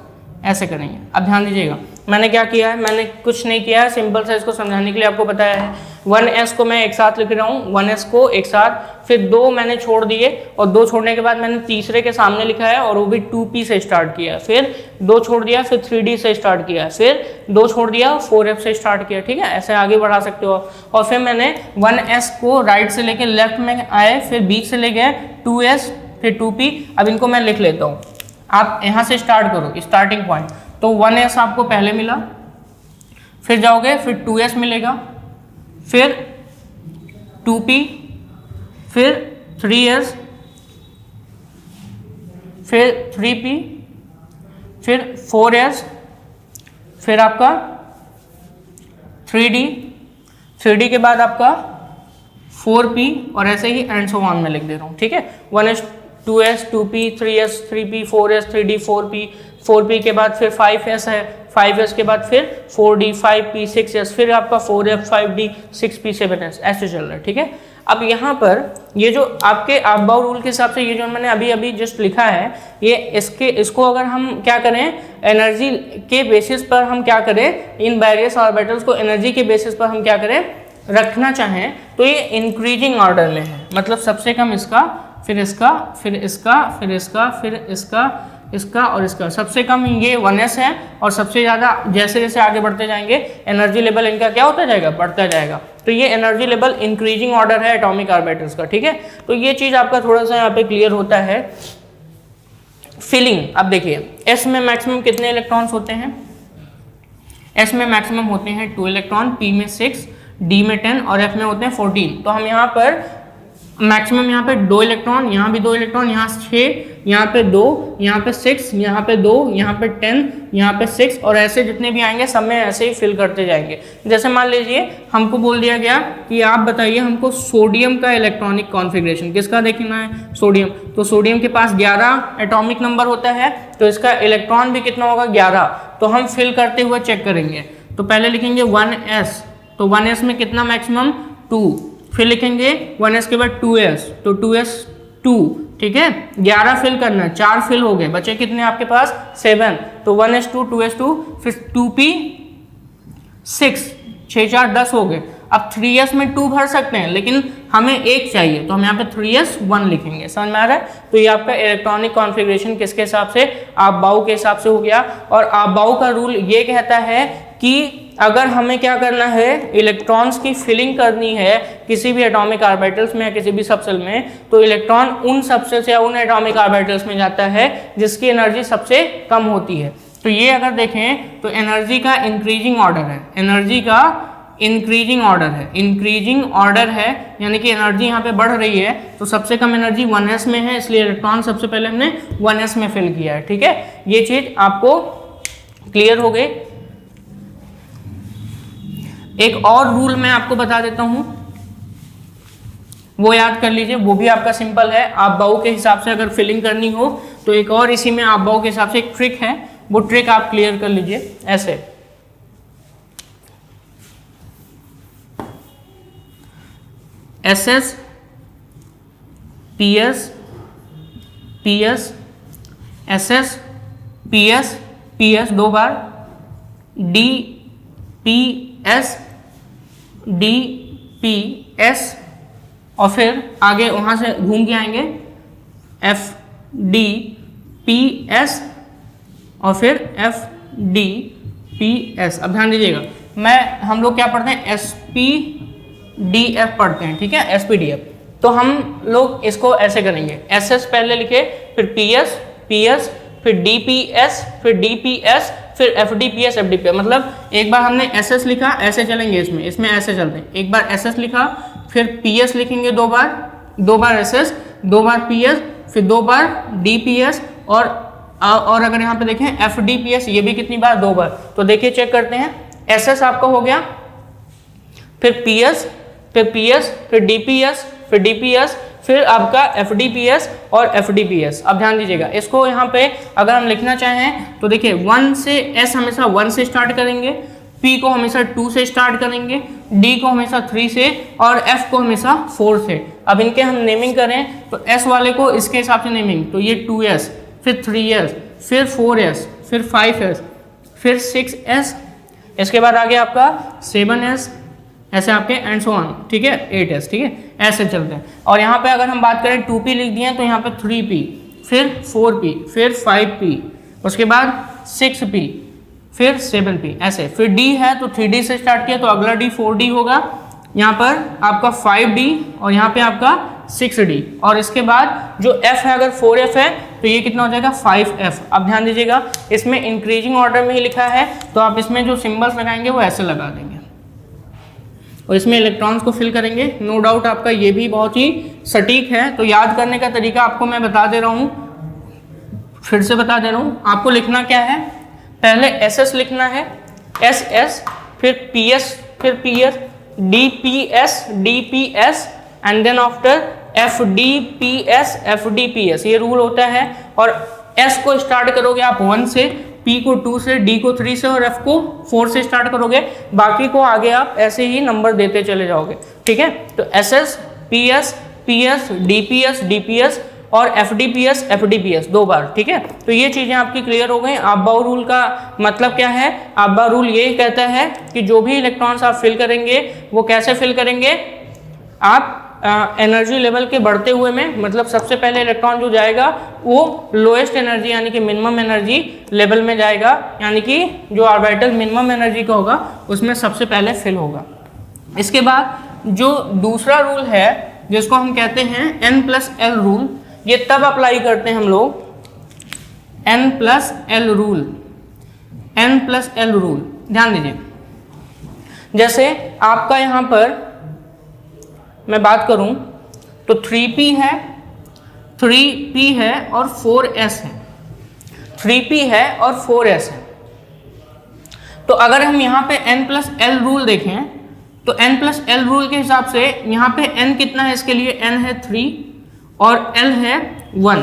ऐसे करेंगे। अब ध्यान दीजिएगा, मैंने क्या किया है, मैंने कुछ नहीं किया है, सिंपल से इसको समझाने के लिए आपको बताया है। 1S को मैं एक साथ लिख रहा हूँ, 1S को एक साथ, फिर 2 मैंने छोड़ दिए और 2 छोड़ने के बाद मैंने तीसरे के सामने लिखा है और वो भी 2P से स्टार्ट किया, फिर 2 छोड़ दिया, फिर 3D से स्टार्ट किया, फिर 2 छोड़ दिया, 4F से स्टार्ट किया, ठीक है। ऐसे आगे बढ़ा सकते हो। और फिर मैंने 1S को राइट से लेके लेफ्ट में आए, फिर बीच से ले गए 2S, फिर 2P। अब इनको मैं लिख लेता हूँ, आप यहाँ से स्टार्ट करो, स्टार्टिंग पॉइंट, तो 1S आपको पहले मिला, फिर जाओगे, फिर 2S मिलेगा, फिर 2P, फिर 3S, फिर 3P, फिर 4S, फिर आपका 3D, 3D के बाद आपका 4P, और ऐसे ही एंड सो ऑन में लिख दे रहा हूँ, ठीक है। 1S, 2S, 2P, 3S, 3P, 4S, 3D, 4P, 4P के बाद फिर 5S है, 5S के बाद फिर 4D, 5P, 6S, फिर आपका 4F, 5D, 6P, 7S, ऐसे चल रहा है, ठीक है। अब यहाँ पर ये जो आपके अबाउ रूल के हिसाब से ये जो मैंने अभी अभी जस्ट लिखा है, ये इसको अगर हम क्या करें, एनर्जी के बेसिस पर हम क्या करें, इन वेरियस ऑर्बिटल्स को एनर्जी के बेसिस पर हम क्या करें, रखना चाहें, तो ये इंक्रीजिंग ऑर्डर में है, मतलब सबसे कम इसका, फिर इसका, फिर इसका, फिर इसका, फिर इसका, इसका और इसका, सबसे कम ये 1S है, और सबसे ज़्यादा जैसे जैसे आगे बढ़ते जाएंगे एनर्जी लेवल इनका क्या होता जाएगा, बढ़ता जाएगा। तो ये एनर्जी लेवल इंक्रीजिंग ऑर्डर है एटॉमिक ऑर्बिटल्स का, ठीक है। तो ये चीज़ आपका थोड़ा सा यहाँ पे क्लियर होता है। फिलिंग, अब देखिए S में मैक्सिमम कितने इलेक्ट्रॉन्स होते हैं, S में मैक्सिमम होते हैं 2 इलेक्ट्रॉन, P में 6, D में 10 और F में होते हैं 14। तो हम यहाँ पर मैक्सिमम यहाँ पे 2 इलेक्ट्रॉन, यहाँ भी 2 इलेक्ट्रॉन, यहाँ 6, यहाँ पे 2, यहाँ पे 6, यहाँ पे 2, यहाँ पे 10, यहाँ पे 6, और ऐसे जितने भी आएंगे सब में ऐसे ही फिल करते जाएंगे। जैसे मान लीजिए हमको बोल दिया गया कि आप बताइए हमको सोडियम का इलेक्ट्रॉनिक कॉन्फ़िगरेशन, किसका देखना है, सोडियम। तो सोडियम के पास 11 एटॉमिक नंबर होता है, तो इसका इलेक्ट्रॉन भी कितना होगा, 11। तो हम फिल करते हुए चेक करेंगे, तो पहले लिखेंगे 1S, तो 1S में कितना मैक्सिमम, 2, फिर लिखेंगे 1S के बाद 2S, तो 2S 2, ठीक है, 11 फिल करना है, 4 फिल हो गए, बचे कितने आपके पास, 7, तो 1S2, 2S2, फिर 2P 6, 6 4 10 हो गए। अब 3S में 2 भर सकते हैं, लेकिन हमें 1 चाहिए, तो हम यहाँ पे 3S1 लिखेंगे, समझ में आ रहा है। तो ये आपका इलेक्ट्रॉनिक कॉन्फ़िगरेशन किसके हिसाब से, अबाउ के हिसाब से हो गया। और अबाउ का रूल ये कहता है कि अगर हमें क्या करना है, इलेक्ट्रॉन्स की फिलिंग करनी है किसी भी एटॉमिक ऑर्बिटल्स में या किसी भी सबसेल में, तो इलेक्ट्रॉन उन सबसेल्स या उन एटॉमिक ऑर्बिटल्स में जाता है जिसकी एनर्जी सबसे कम होती है। तो ये अगर देखें तो एनर्जी का इंक्रीजिंग ऑर्डर है, एनर्जी का इंक्रीजिंग ऑर्डर है, इंक्रीजिंग ऑर्डर है, यानी कि एनर्जी यहाँ पे बढ़ रही है। तो सबसे कम एनर्जी 1S में है, इसलिए इलेक्ट्रॉन सबसे पहले हमने 1S में फिल किया है, ठीक है। ये चीज आपको क्लियर हो गई। एक और रूल मैं आपको बता देता हूं, वो याद कर लीजिए, वो भी आपका सिंपल है। आप बाउ के हिसाब से अगर फिलिंग करनी हो तो एक और इसी में आप बाउ के हिसाब से एक ट्रिक है, वो ट्रिक आप क्लियर कर लीजिए ऐसे। SS PS PS SS PS 2 बार, D PS D P S और फिर आगे वहाँ से घूम के आएंगे एफ डी पी एस और फिर एफ डी पी एस। अब ध्यान दीजिएगा, हम लोग क्या पढ़ते हैं, एस पी डी एफ पढ़ते हैं, ठीक है, एस पी डी एफ। तो हम लोग इसको ऐसे करेंगे, एस एस पहले लिखे, फिर पी एस, फिर डी पी एस, फिर डी पी एस, फिर F D P S, F D P S. मतलब एक बार हमने एस एस लिखा, ऐसे चलेंगे, इसमें ऐसे चलते हैं। एक बार एस एस लिखा, फिर पी एस लिखेंगे दो बार एस एस, दो बार पी एस, फिर दो बार डी पी एस, और अगर यहाँ पे देखें एफ डी पी एस, ये भी कितनी बार, दो बार। तो देखिए चेक करते हैं, एस एस आपका हो गया, फिर पी एस, फिर पी एस, फिर डी पी एस, फिर डी पी एस, फिर आपका एफ डी पी एस और एफ डी पी एस। अब ध्यान दीजिएगा, इसको यहाँ पे अगर हम लिखना चाहें तो देखिए 1 से, एस हमेशा 1 से स्टार्ट करेंगे, पी को हमेशा 2 से स्टार्ट करेंगे, डी को हमेशा 3 से और एफ को हमेशा 4 से। अब इनके हम नेमिंग करें तो एस वाले को इसके हिसाब से नेमिंग, तो ये 2s, फिर 3s, फिर 4s, फिर 5s, फिर 6s, इसके बाद आगे आपका 7s, ऐसे आपके एंड सो ऑन, ठीक है, 8s, ठीक है, ऐसे चलते हैं। और यहाँ पे अगर हम बात करें 2p लिख दिए तो यहाँ पे 3p, फिर 4p, फिर 5p, उसके बाद 6p, फिर 7p, ऐसे। फिर d है तो 3d से स्टार्ट किया तो अगला d 4d होगा, यहाँ पर आपका 5d और यहाँ पे आपका 6d, और इसके बाद जो f है, अगर 4f है तो ये कितना हो जाएगा, 5f। अब ध्यान दीजिएगा, इसमें इंक्रीजिंग ऑर्डर में ही लिखा है, तो आप इसमें जो सिंबल्स लगाएंगे वो ऐसे लगा देंगे और इसमें इलेक्ट्रॉन्स को फिल करेंगे। नो डाउट आपका ये भी बहुत ही सटीक है। तो याद करने का तरीका आपको मैं बता दे रहा हूँ, फिर से बता दे रहा हूँ। आपको लिखना क्या है, पहले एस एस लिखना है, एस एस, फिर पी एस, फिर p S, D P S, D P s, and then after f D P S, F D P s, ये रूल होता है। और एस को स्टार्ट करोगे आप 1 से, पी को 2 से, डी को 3 से और एफ को 4 से स्टार्ट करोगे, बाकी को आगे आप ऐसे ही नंबर देते चले जाओगे, ठीक है। तो S S, P S, P S, D P S, D P S और F D P S, F D P S, 2 बार, ठीक है। तो ये चीज़ें आपकी क्लियर हो गई। आबाउ रूल का मतलब क्या है, आबाउ रूल ये कहता है कि जो भी इलेक्ट्रॉन्स आप फिल करेंगे वो कैसे फिल करेंगे, आप एनर्जी लेवल के बढ़ते हुए में, मतलब सबसे पहले इलेक्ट्रॉन जो जाएगा वो लोएस्ट एनर्जी यानी कि मिनिमम एनर्जी लेवल में जाएगा, यानी कि जो ऑर्बिटल मिनिमम एनर्जी का होगा उसमें सबसे पहले फिल होगा। इसके बाद जो दूसरा रूल है जिसको हम कहते हैं n+l रूल, ये तब अप्लाई करते हैं हम लोग, n+l रूल, n+l रूल। ध्यान दीजिए, जैसे आपका यहाँ पर मैं बात करूं तो 3p है और 4s है, 3p है और 4s है। तो अगर हम यहाँ पे n+l रूल देखें तो n+l रूल के हिसाब से यहाँ पे n कितना है, इसके लिए n है 3 और l है 1,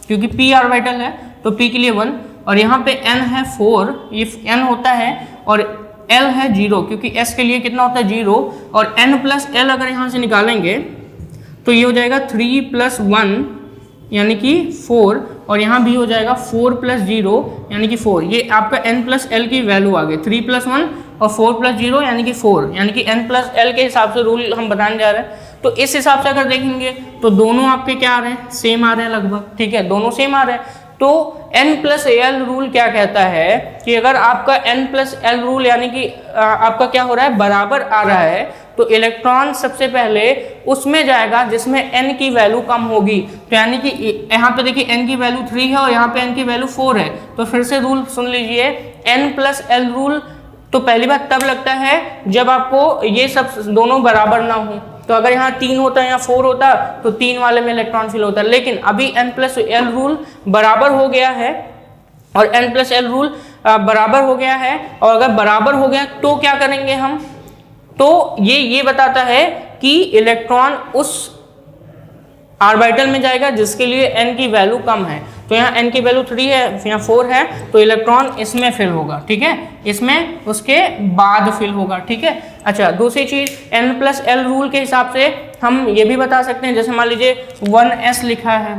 क्योंकि p ऑर्बिटल है तो p के लिए 1, और यहाँ पे n है 4, ये n होता है, और l है 0 क्योंकि s के लिए कितना होता है 0, और n+l अगर यहाँ से निकालेंगे तो ये हो जाएगा 3 + 1 यानी कि 4, और यहाँ भी हो जाएगा 4 + 0 यानी कि 4। ये आपका n+l की वैल्यू आ गई, 3 + 1 और 4 + 0 यानी कि 4, यानी कि n+l के हिसाब से रूल हम बताने जा रहे हैं। तो इस हिसाब से अगर देखेंगे तो दोनों आपके क्या आ रहे हैं, सेम आ रहे हैं लगभग, ठीक है, दोनों सेम आ रहे हैं। तो n+l रूल क्या कहता है कि अगर आपका n+l रूल यानी कि आपका क्या हो रहा है, बराबर आ रहा है, तो इलेक्ट्रॉन सबसे पहले उसमें जाएगा जिसमें n की वैल्यू कम होगी। तो यानी कि यहाँ पे देखिए n की वैल्यू 3 है और यहाँ पे n की वैल्यू 4 है। तो फिर से रूल सुन लीजिए, n+l रूल तो पहली बात तब लगता है जब आपको ये सब दोनों बराबर ना हो। तो अगर यहाँ 3 होता या 4 होता तो 3 वाले में इलेक्ट्रॉन फिल होता, लेकिन अभी n+l रूल बराबर हो गया है, और n+l रूल बराबर हो गया है, और अगर बराबर हो गया तो क्या करेंगे हम, तो ये बताता है कि इलेक्ट्रॉन उस ऑर्बिटल में जाएगा जिसके लिए n की वैल्यू कम है। तो यहाँ n की वैल्यू 3 है, यहाँ 4 है, तो इलेक्ट्रॉन इसमें फिल होगा, ठीक है, इसमें उसके बाद फिल होगा, ठीक है। अच्छा, दूसरी चीज n+l रूल के हिसाब से हम ये भी बता सकते हैं, जैसे मान लीजिए 1s लिखा है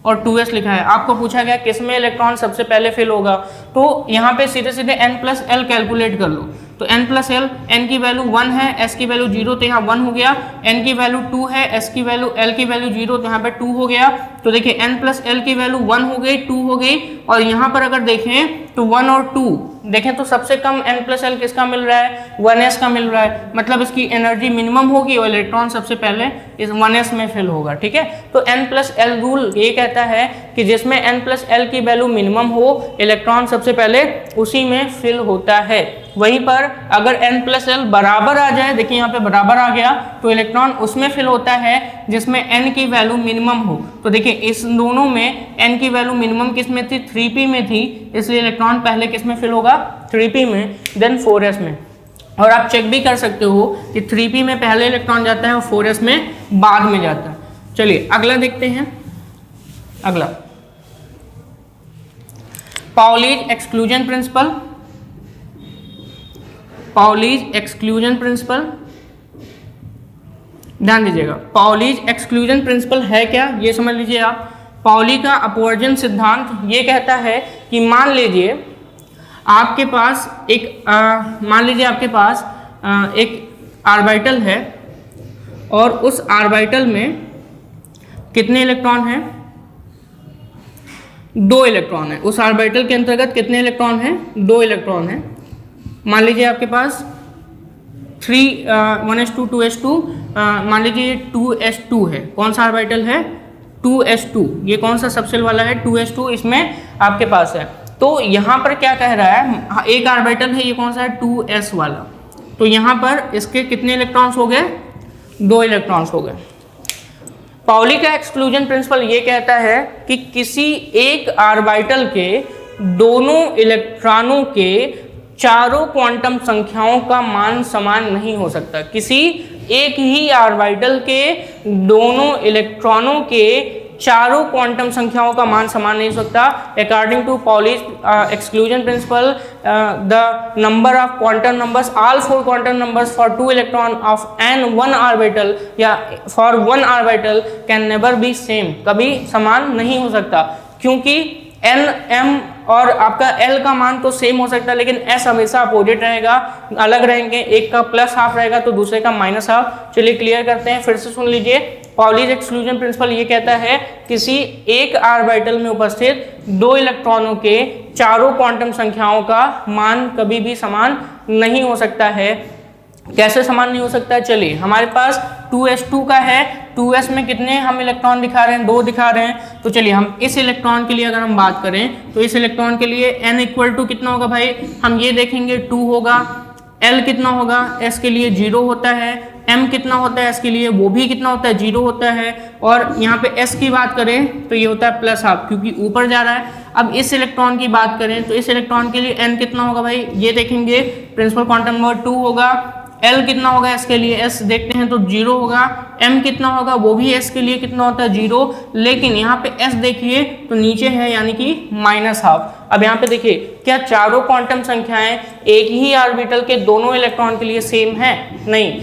और 2s लिखा है, आपको पूछा गया किस में इलेक्ट्रॉन सबसे पहले फिल होगा, तो यहाँ पे सीधे सीधे n+l कैलकुलेट कर लो। तो n प्लस एल, n की वैल्यू 1 है, s की वैल्यू 0 तो यहाँ 1 हो गया, n की वैल्यू 2 है, s की वैल्यू l की वैल्यू 0 तो यहाँ पे 2 हो गया। तो देखिए n प्लस एल की वैल्यू 1 हो गई, 2 हो गई, और यहाँ पर अगर देखें तो 1 और 2 देखें तो सबसे कम n प्लस एल किसका मिल रहा है, 1s का मिल रहा है, मतलब इसकी एनर्जी मिनिमम होगी और इलेक्ट्रॉन सबसे पहले इस 1s में फिल होगा। ठीक है, तो n प्लस एल रूल ये कहता है कि जिसमें n प्लस एल की वैल्यू मिनिमम हो, इलेक्ट्रॉन सबसे पहले उसी में फिल होता है। वहीं पर अगर n प्लस एल बराबर आ जाए, देखिए यहाँ पे बराबर आ गया, तो इलेक्ट्रॉन उसमें फिल होता है जिसमें n की वैल्यू मिनिमम हो। तो देखिए इस दोनों में n की वैल्यू मिनिमम किस में थी, 3p में थी, इसलिए इलेक्ट्रॉन पहले किस में फिल होगा, 3p में, देन 4s में। और आप चेक भी कर सकते हो कि 3p में पहले इलेक्ट्रॉन जाता है और 4s में बाद में जाता है। चलिए अगला देखते हैं। अगला Pauli's exclusion principal. Pauli's exclusion principal, ध्यान दीजिएगा, पाउलीज एक्सक्लूजन प्रिंसिपल है क्या, ये समझ लीजिए आप। पाउली का अपवर्जन सिद्धांत ये कहता है कि मान लीजिए आपके पास एक ऑर्बिटल है और उस ऑर्बिटल में कितने इलेक्ट्रॉन हैं, 2 इलेक्ट्रॉन है। उस ऑर्बिटल के अंतर्गत कितने इलेक्ट्रॉन हैं, 2 इलेक्ट्रॉन हैं। मान लीजिए आपके पास 1s2 2s2, मान लीजिए 2s2 है, कौन सा ऑर्बिटल है, 2s2, ये कौन सा सबसेल वाला है, 2s2 इसमें आपके पास है। तो यहाँ पर क्या कह रहा है, एक ऑर्बिटल है, ये कौन सा है, 2s वाला, तो यहाँ पर इसके कितने इलेक्ट्रॉन्स हो गए, 2 इलेक्ट्रॉन्स हो गए। पाउली का एक्सक्लूजन प्रिंसिपल ये कहता है कि किसी एक ऑर्बिटल के दोनों इलेक्ट्रॉनों के चारों क्वांटम संख्याओं का मान समान नहीं हो सकता। किसी एक ही ऑर्बिटल के दोनों इलेक्ट्रॉनों के चारों क्वांटम संख्याओं का मान समान नहीं हो सकता। According to Pauli's exclusion principle, the number of quantum numbers, all 4 quantum numbers for 2 electron of an 1 orbital या for 1 orbital can never be same, कभी समान नहीं हो सकता, क्योंकि एन एम और आपका एल का मान तो सेम हो सकता है, लेकिन एस हमेशा अपोजिट रहेगा, अलग रहेंगे, एक का प्लस हाफ रहेगा तो दूसरे का माइनस हाफ। चलिए क्लियर करते हैं, फिर से सुन लीजिए। पाउलीज एक्सक्लूजन प्रिंसिपल ये कहता है किसी एक ऑर्बिटल में उपस्थित 2 इलेक्ट्रॉनों के चारों क्वांटम संख्याओं का मान कभी भी समान नहीं हो सकता है। कैसे समान नहीं हो सकता है, चलिए हमारे पास 2s2 का है, 2s में कितने हम इलेक्ट्रॉन दिखा रहे हैं, 2 दिखा रहे हैं। तो चलिए हम इस इलेक्ट्रॉन के लिए अगर हम बात करें तो इस इलेक्ट्रॉन के लिए n इक्वल टू कितना होगा भाई, हम ये देखेंगे 2 होगा, l कितना होगा, s के लिए 0 होता है, m कितना होता है s के लिए, वो भी कितना होता है, 0 होता है, और यहाँ पे s की बात करें तो ये होता है प्लस हाफ, क्योंकि ऊपर जा रहा है। अब इस इलेक्ट्रॉन की बात करें तो इस इलेक्ट्रॉन के लिए n कितना होगा भाई, ये देखेंगे प्रिंसिपल क्वांटम नंबर 2 होगा, L कितना होगा S के लिए, S देखते हैं तो 0 होगा, M कितना होगा, वो भी S के लिए कितना होता है, 0, लेकिन यहाँ पे S देखिए तो नीचे है, यानी कि माइनस हाफ। अब यहाँ पे देखिए क्या चारों क्वांटम संख्याएं एक ही ऑर्बिटल के दोनों इलेक्ट्रॉन के लिए सेम है, नहीं,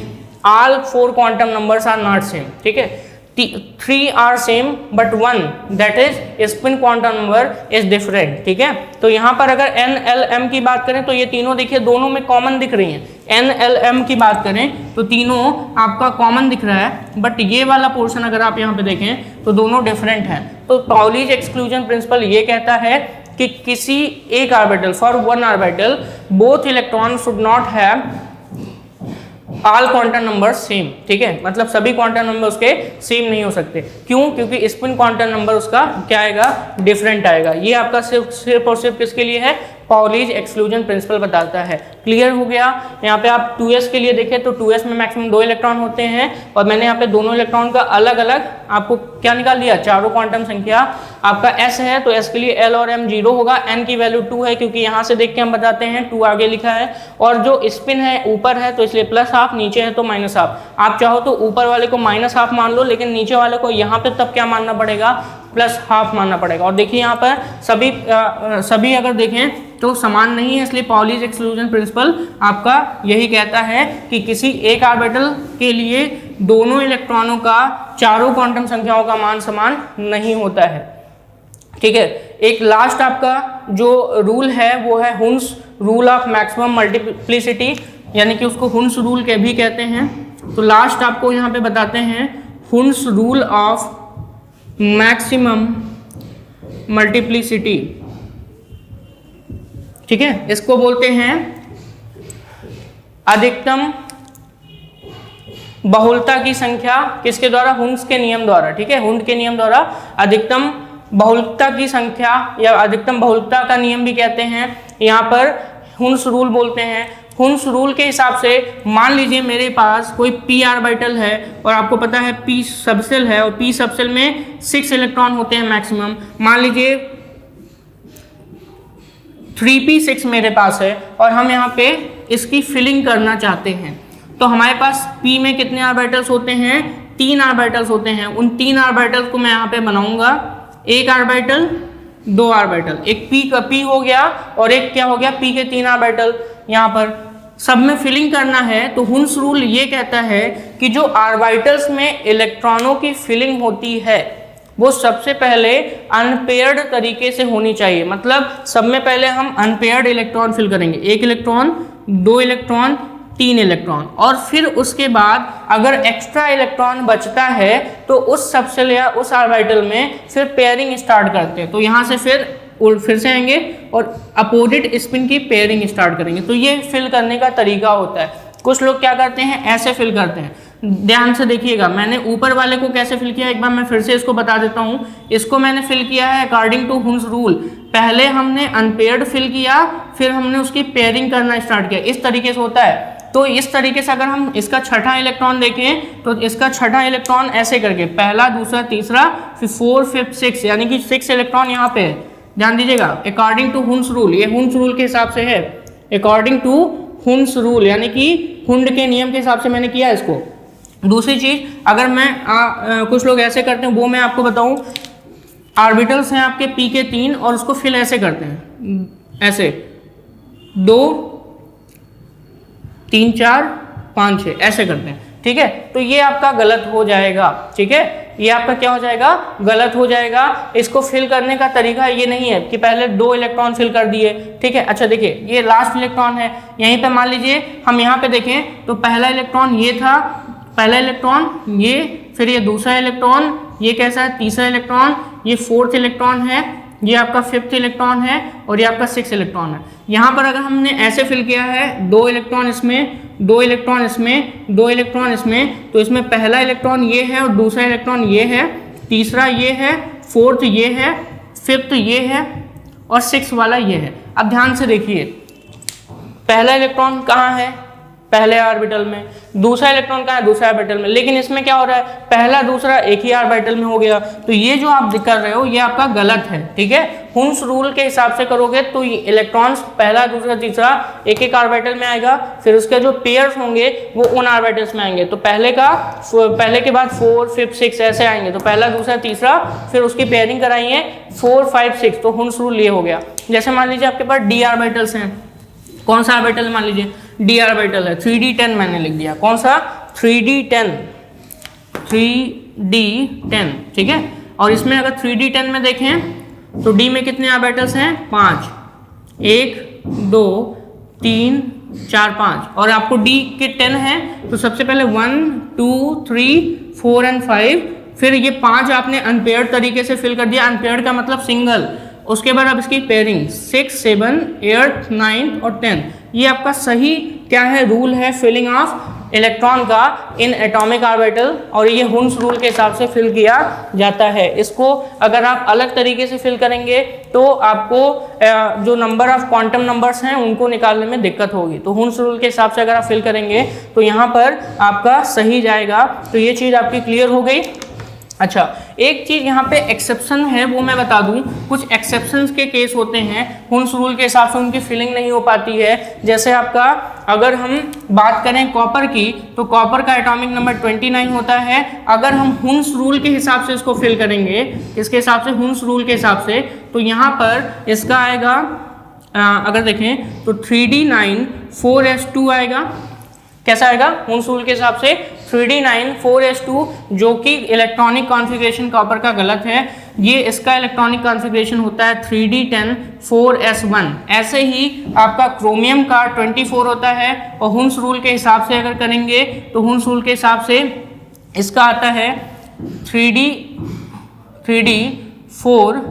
all 4 quantum numbers are not same. ठीक है, 3 are same but 1 that is spin quantum number is different. ठीक है, तो यहाँ पर अगर n l m की बात करें तो ये तीनों देखिए दोनों में कॉमन दिख रही हैं। n l m की बात करें तो तीनों आपका कॉमन दिख रहा है, बट ये वाला पोर्शन अगर आप यहाँ पे देखें तो दोनों डिफरेंट हैं। तो पाउलीज एक्सक्लूजन प्रिंसिपल ये कहता है कि किसी एक orbital, for 1 orbital both electron should not have all quantum number same. ठीक है, मतलब सभी क्वांटम नंबर उसके सेम नहीं हो सकते। क्यों? क्योंकि स्पिन क्वांटम नंबर उसका क्या आएगा, डिफरेंट आएगा। ये आपका सिर्फ और सिर्फ किसके लिए है, पाउलीज एक्सक्लूजन प्रिंसिपल बताता है। क्लियर हो गया। यहाँ पे आप 2s के लिए देखें तो 2s में मैक्सिमम 2 इलेक्ट्रॉन होते हैं, और मैंने यहाँ पे दोनों इलेक्ट्रॉन का अलग अलग आपको क्या निकाल दिया, चारों क्वांटम संख्या। आपका s है तो s के लिए l और m 0 होगा, n की वैल्यू 2 है क्योंकि यहाँ से देख के हम बताते हैं 2 आगे लिखा है, और जो स्पिन है ऊपर है तो इसलिए प्लस हाफ, नीचे है तो माइनस हाफ। आप चाहो तो ऊपर वाले को माइनस हाफ मान लो, लेकिन नीचे वाले को यहाँ पे तब क्या मानना पड़ेगा, प्लस हाफ मानना पड़ेगा। और देखिए यहाँ पर सभी अगर देखें तो समान नहीं है, इसलिए पाउलीज एक्सक्लूजन प्रिंसिपल आपका यही कहता है कि किसी एक ऑर्बिटल के लिए दोनों इलेक्ट्रॉनों का चारों क्वांटम संख्याओं का मान समान नहीं होता है। ठीक है, एक लास्ट आपका जो रूल है वो है Hund's rule of maximum multiplicity, यानी कि उसको हुन्स रूल के भी कहते हैं। तो लास्ट आपको यहाँ पे बताते हैं Hund's rule of maximum multiplicity, ठीक है। इसको बोलते हैं अधिकतम बहुलता की संख्या, किसके द्वारा? हुन्स के नियम द्वारा, ठीक है। हुन्स के नियम द्वारा अधिकतम बहुलता की संख्या या अधिकतम बहुलता का नियम भी कहते हैं, यहाँ पर हुन्स रूल बोलते हैं। हुन्स रूल के हिसाब से मान लीजिए मेरे पास कोई पी ऑर्बिटल है और आपको पता है पी सबसेल है और पी सबसेल में 6 इलेक्ट्रॉन होते हैं मैक्सिमम। मान लीजिए 3p6 मेरे पास है और हम यहाँ पे इसकी फिलिंग करना चाहते हैं, तो हमारे पास p में कितने ऑर्बिटल्स होते हैं? 3 ऑर्बिटल्स होते हैं। उन 3 ऑर्बिटल्स को मैं यहाँ पे बनाऊंगा, एक ऑर्बिटल, 2 ऑर्बिटल, एक p का p हो गया और एक क्या हो गया? p के 3 ऑर्बिटल। यहाँ पर सब में फिलिंग करना है तो हुन्स रूल ये कहता है कि जो ऑर्बिटल्स में इलेक्ट्रॉनों की फिलिंग होती है वो सबसे पहले अनपेयर्ड तरीके से होनी चाहिए। मतलब सब में पहले हम अनपेयर्ड इलेक्ट्रॉन फिल करेंगे, 1 इलेक्ट्रॉन, 2 इलेक्ट्रॉन, 3 इलेक्ट्रॉन, और फिर उसके बाद अगर एक्स्ट्रा इलेक्ट्रॉन बचता है तो उस सबसेल या उस ऑर्बिटल में फिर पेयरिंग स्टार्ट करते हैं। तो यहाँ से फिर से आएंगे और अपोजिट स्पिन की पेयरिंग स्टार्ट करेंगे। तो ये फिल करने का तरीका होता है। कुछ लोग क्या करते हैं, ऐसे फिल करते हैं। ध्यान से देखिएगा, मैंने ऊपर वाले को कैसे फिल किया, एक बार मैं फिर से इसको बता देता हूँ। इसको मैंने फिल किया है अकॉर्डिंग टू हुन्स रूल। पहले हमने अनपेयर्ड फिल किया, फिर हमने उसकी पेयरिंग करना स्टार्ट किया। इस तरीके से होता है। तो इस तरीके से अगर हम इसका छठा इलेक्ट्रॉन देखें तो इसका छठा इलेक्ट्रॉन ऐसे करके पहला, दूसरा, तीसरा, फिर 4, 5, 6, यानी कि 6 इलेक्ट्रॉन यहाँ पे है। ध्यान दीजिएगा, अकॉर्डिंग टू हुन्स रूल, ये हुन्स रूल के हिसाब से है, अकॉर्डिंग टू हुन्स रूल, यानी कि हुंड के नियम के हिसाब से मैंने किया इसको। दूसरी चीज, अगर मैं कुछ लोग ऐसे करते हैं, वो मैं आपको बताऊं। ऑर्बिटल्स हैं आपके p के 3 और उसको फिल ऐसे करते हैं, ऐसे 2, 3, 4, 5, 6 ऐसे करते हैं, ठीक है। तो ये आपका गलत हो जाएगा, ठीक है। ये आपका क्या हो जाएगा? गलत हो जाएगा। इसको फिल करने का तरीका ये नहीं है कि पहले 2 इलेक्ट्रॉन फिल कर दिए, ठीक है। अच्छा देखिए, ये लास्ट इलेक्ट्रॉन है, यहीं पे मान लीजिए हम यहाँ पे देखें तो पहला इलेक्ट्रॉन ये था, पहला इलेक्ट्रॉन ये, फिर ये दूसरा इलेक्ट्रॉन, ये कैसा है? तीसरा इलेक्ट्रॉन, ये 4th इलेक्ट्रॉन है, ये आपका 5th इलेक्ट्रॉन है और ये आपका 6th इलेक्ट्रॉन है। यहाँ पर अगर हमने ऐसे फिल किया है 2 इलेक्ट्रॉन इसमें, 2 इलेक्ट्रॉन इसमें, 2 इलेक्ट्रॉन इसमें, तो इसमें पहला इलेक्ट्रॉन ये है और दूसरा इलेक्ट्रॉन ये है, तीसरा ये है, 4th ये है, 5th ये है और 6th वाला ये है। अब ध्यान से देखिए, पहला इलेक्ट्रॉन कहाँ है? पहले ऑर्बिटल में। दूसरा इलेक्ट्रॉन कहाँ है? दूसरा ऑर्बिटल में। लेकिन इसमें क्या हो रहा है? पहला दूसरा एक ही ऑर्बिटल में हो गया। तो ये जो आप कर रहे हो ये आपका गलत है, ठीक है। हुन्स रूल के हिसाब से करोगे तो इलेक्ट्रॉन्स पहला, दूसरा, तीसरा एक एक ऑर्बिटल में आएगा, फिर उसके जो पेयर्स होंगे वो उन ऑर्बिटल्स में आएंगे। तो पहले के बाद 4, 5, 6 ऐसे आएंगे। तो पहला, दूसरा, तीसरा, फिर उसकी पेयरिंग कराइए 4, 5, 6। तो हुन्स रूल ये हो गया। जैसे मान लीजिए आपके पास डी ऑर्बिटल्स हैं। कौन सा ऑर्बिटल? मान लीजिए डी ऑर्बिटल है, 3d10 मैंने लिख दिया। कौन सा? 3d10, 3d10, ठीक है। और इसमें अगर 3d10 में देखें तो d में कितने ऑर्बिटल्स हैं? 5, 1, 2, 3, 4, 5। और आपको d के 10 है तो सबसे पहले 1, 2, 3, 4 एंड 5, फिर ये 5 आपने अनपेयर्ड तरीके से फिल कर दिया। अनपेयर्ड का मतलब सिंगल। उसके बाद अब इसकी पेयरिंग 6, 7, 8, 9 और 10। ये आपका सही क्या है? रूल है फिलिंग ऑफ इलेक्ट्रॉन का इन एटॉमिक ऑर्बिटल, और ये हुन्स रूल के हिसाब से फिल किया जाता है। इसको अगर आप अलग तरीके से फिल करेंगे तो आपको जो नंबर ऑफ क्वांटम नंबर्स हैं उनको निकालने में दिक्कत होगी। तो हुन्स रूल के हिसाब से अगर आप फिल करेंगे तो यहाँ पर आपका सही जाएगा। तो ये चीज़ आपकी क्लियर हो गई। अच्छा, एक चीज़ यहाँ पे एक्सेप्शन है, वो मैं बता दूँ। कुछ एक्सेप्शंस के केस होते हैं, हुन्स रूल के हिसाब से उनकी फिलिंग नहीं हो पाती है। जैसे आपका अगर हम बात करें कॉपर की, तो कॉपर का एटॉमिक नंबर 29 होता है। अगर हम हुन्स रूल के हिसाब से इसको फिल करेंगे, इसके हिसाब से, हुन्स रूल के हिसाब से, तो यहाँ पर इसका आएगा, अगर देखें तो 3d9 4s2 आएगा। कैसा आएगा? हुन्स रूल के हिसाब से 3d9 4s2 जो कि इलेक्ट्रॉनिक कॉन्फ़िगरेशन कॉपर का गलत है, ये इसका इलेक्ट्रॉनिक कॉन्फ़िगरेशन होता है 3d10 4s1। ऐसे ही आपका क्रोमियम का 24 होता है और हुन्स रूल के हिसाब से अगर करेंगे तो हुन्स रूल के हिसाब से इसका आता है 3d4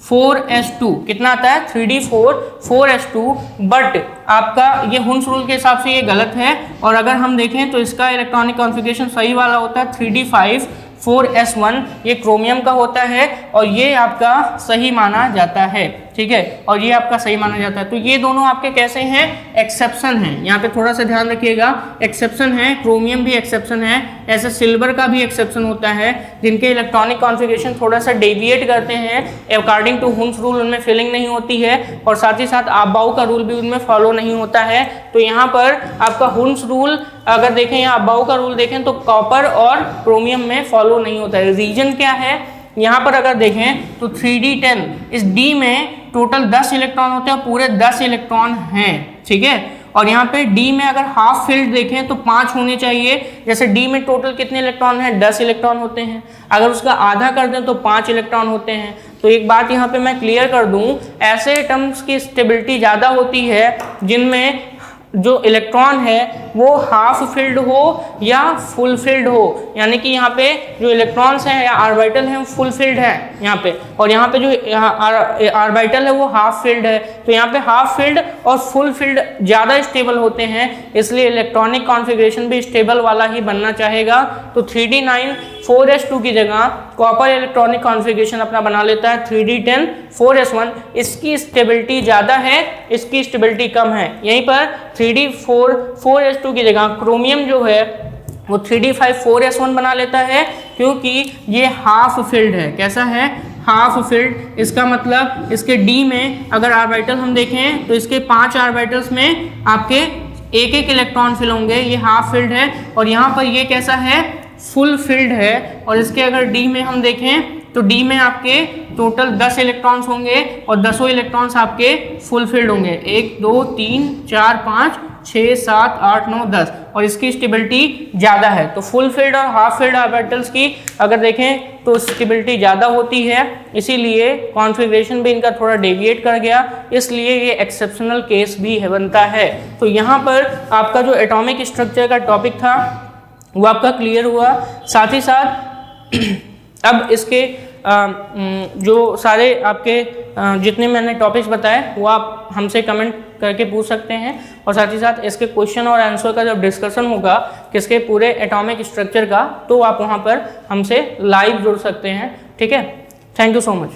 4s2। कितना आता है 3d4 4s2, बट आपका ये हुन्स रूल के हिसाब से ये गलत है। और अगर हम देखें तो इसका इलेक्ट्रॉनिक कॉन्फ़िगरेशन सही वाला होता है 3d5 4s1, ये क्रोमियम का होता है और ये आपका सही माना जाता है, ठीक है, और ये आपका सही माना जाता है। तो ये दोनों आपके कैसे हैं, एक्सेप्शन हैं। यहाँ पे थोड़ा सा ध्यान रखिएगा, एक्सेप्शन है, क्रोमियम भी एक्सेप्शन है, ऐसे सिल्वर का भी एक्सेप्शन होता है, जिनके इलेक्ट्रॉनिक कॉन्फ़िगरेशन थोड़ा सा डेविएट करते हैं अकॉर्डिंग टू हुन्स रूल, उनमें फिलिंग नहीं होती है और साथ ही साथ अबाउ का रूल भी उनमें फॉलो नहीं होता है। तो यहाँ पर आपका हुन्स रूल अगर देखें या अबाउ का रूल देखें तो कॉपर और क्रोमियम में फॉलो नहीं होता है। रीजन क्या है, यहाँ पर अगर देखें तो 3d10 इस d में टोटल 10 इलेक्ट्रॉन होते हैं, पूरे 10 इलेक्ट्रॉन हैं, ठीक है। और यहाँ पे d में अगर हाफ फील्ड देखें तो 5 होने चाहिए। जैसे d में टोटल कितने इलेक्ट्रॉन हैं, 10 इलेक्ट्रॉन होते हैं, अगर उसका आधा कर दें तो 5 इलेक्ट्रॉन होते हैं। तो एक बात यहाँ पे मैं क्लियर कर दूँ, ऐसे एटम्स की स्टेबिलिटी ज़्यादा होती है जिनमें जो इलेक्ट्रॉन है वो हाफ फिल्ड हो या फुल फिल्ड हो, यानी कि यहाँ पे जो इलेक्ट्रॉन्स हैं या ऑर्बिटल हैं वो फुल फिल्ड है यहाँ पे, और यहाँ पे जो ऑर्बिटल है वो हाफ फिल्ड है। तो यहाँ पे हाफ फिल्ड और फुल फिल्ड ज़्यादा स्टेबल होते हैं, इसलिए इलेक्ट्रॉनिक कॉन्फ़िगरेशन भी स्टेबल वाला ही बनना चाहेगा। तो 3d9 4s2 की जगह कॉपर इलेक्ट्रॉनिक कॉन्फ़िगरेशन अपना बना लेता है 3d10 4s1। इसकी स्टेबिलिटी ज़्यादा है, इसकी स्टेबिलिटी कम है। यहीं पर 3d4 4s2 की जगह क्रोमियम जो है वो 3d5 4s1 बना लेता है, क्योंकि ये हाफ फिल्ड है। कैसा है, हाफ फिल्ड। इसका मतलब इसके d में अगर ऑर्बिटल हम देखें तो इसके 5 ऑर्बिटल्स में आपके एक एक इलेक्ट्रॉन फिल होंगे, ये हाफ फिल्ड है। और यहाँ पर ये कैसा है, फुल फिल्ड है। और इसके अगर d में हम देखें तो d में आपके टोटल 10 इलेक्ट्रॉन्स होंगे और 10 इलेक्ट्रॉन्स आपके फुल फिल्ड होंगे, 1 2 3 4 5 6 7 8 9 10, और इसकी स्टेबिलिटी ज़्यादा है। तो फुल फिल्ड और हाफ फिल्ड ऑर्बिटल्स की अगर देखें तो स्टेबिलिटी ज़्यादा होती है, इसीलिए कॉन्फ़िगरेशन भी इनका थोड़ा डेविएट कर गया, इसलिए ये एक्सेप्शनल केस भी है बनता है। तो यहाँ पर आपका जो एटॉमिक स्ट्रक्चर का टॉपिक था वो आपका क्लियर हुआ। साथ ही साथ अब इसके जो सारे आपके जितने मैंने टॉपिक्स बताए वो आप हमसे कमेंट करके पूछ सकते हैं, और साथ ही साथ इसके क्वेश्चन और आंसर का जब डिस्कशन होगा किसके पूरे एटॉमिक स्ट्रक्चर का, तो आप वहाँ पर हमसे लाइव जुड़ सकते हैं, ठीक है। Thank you so much.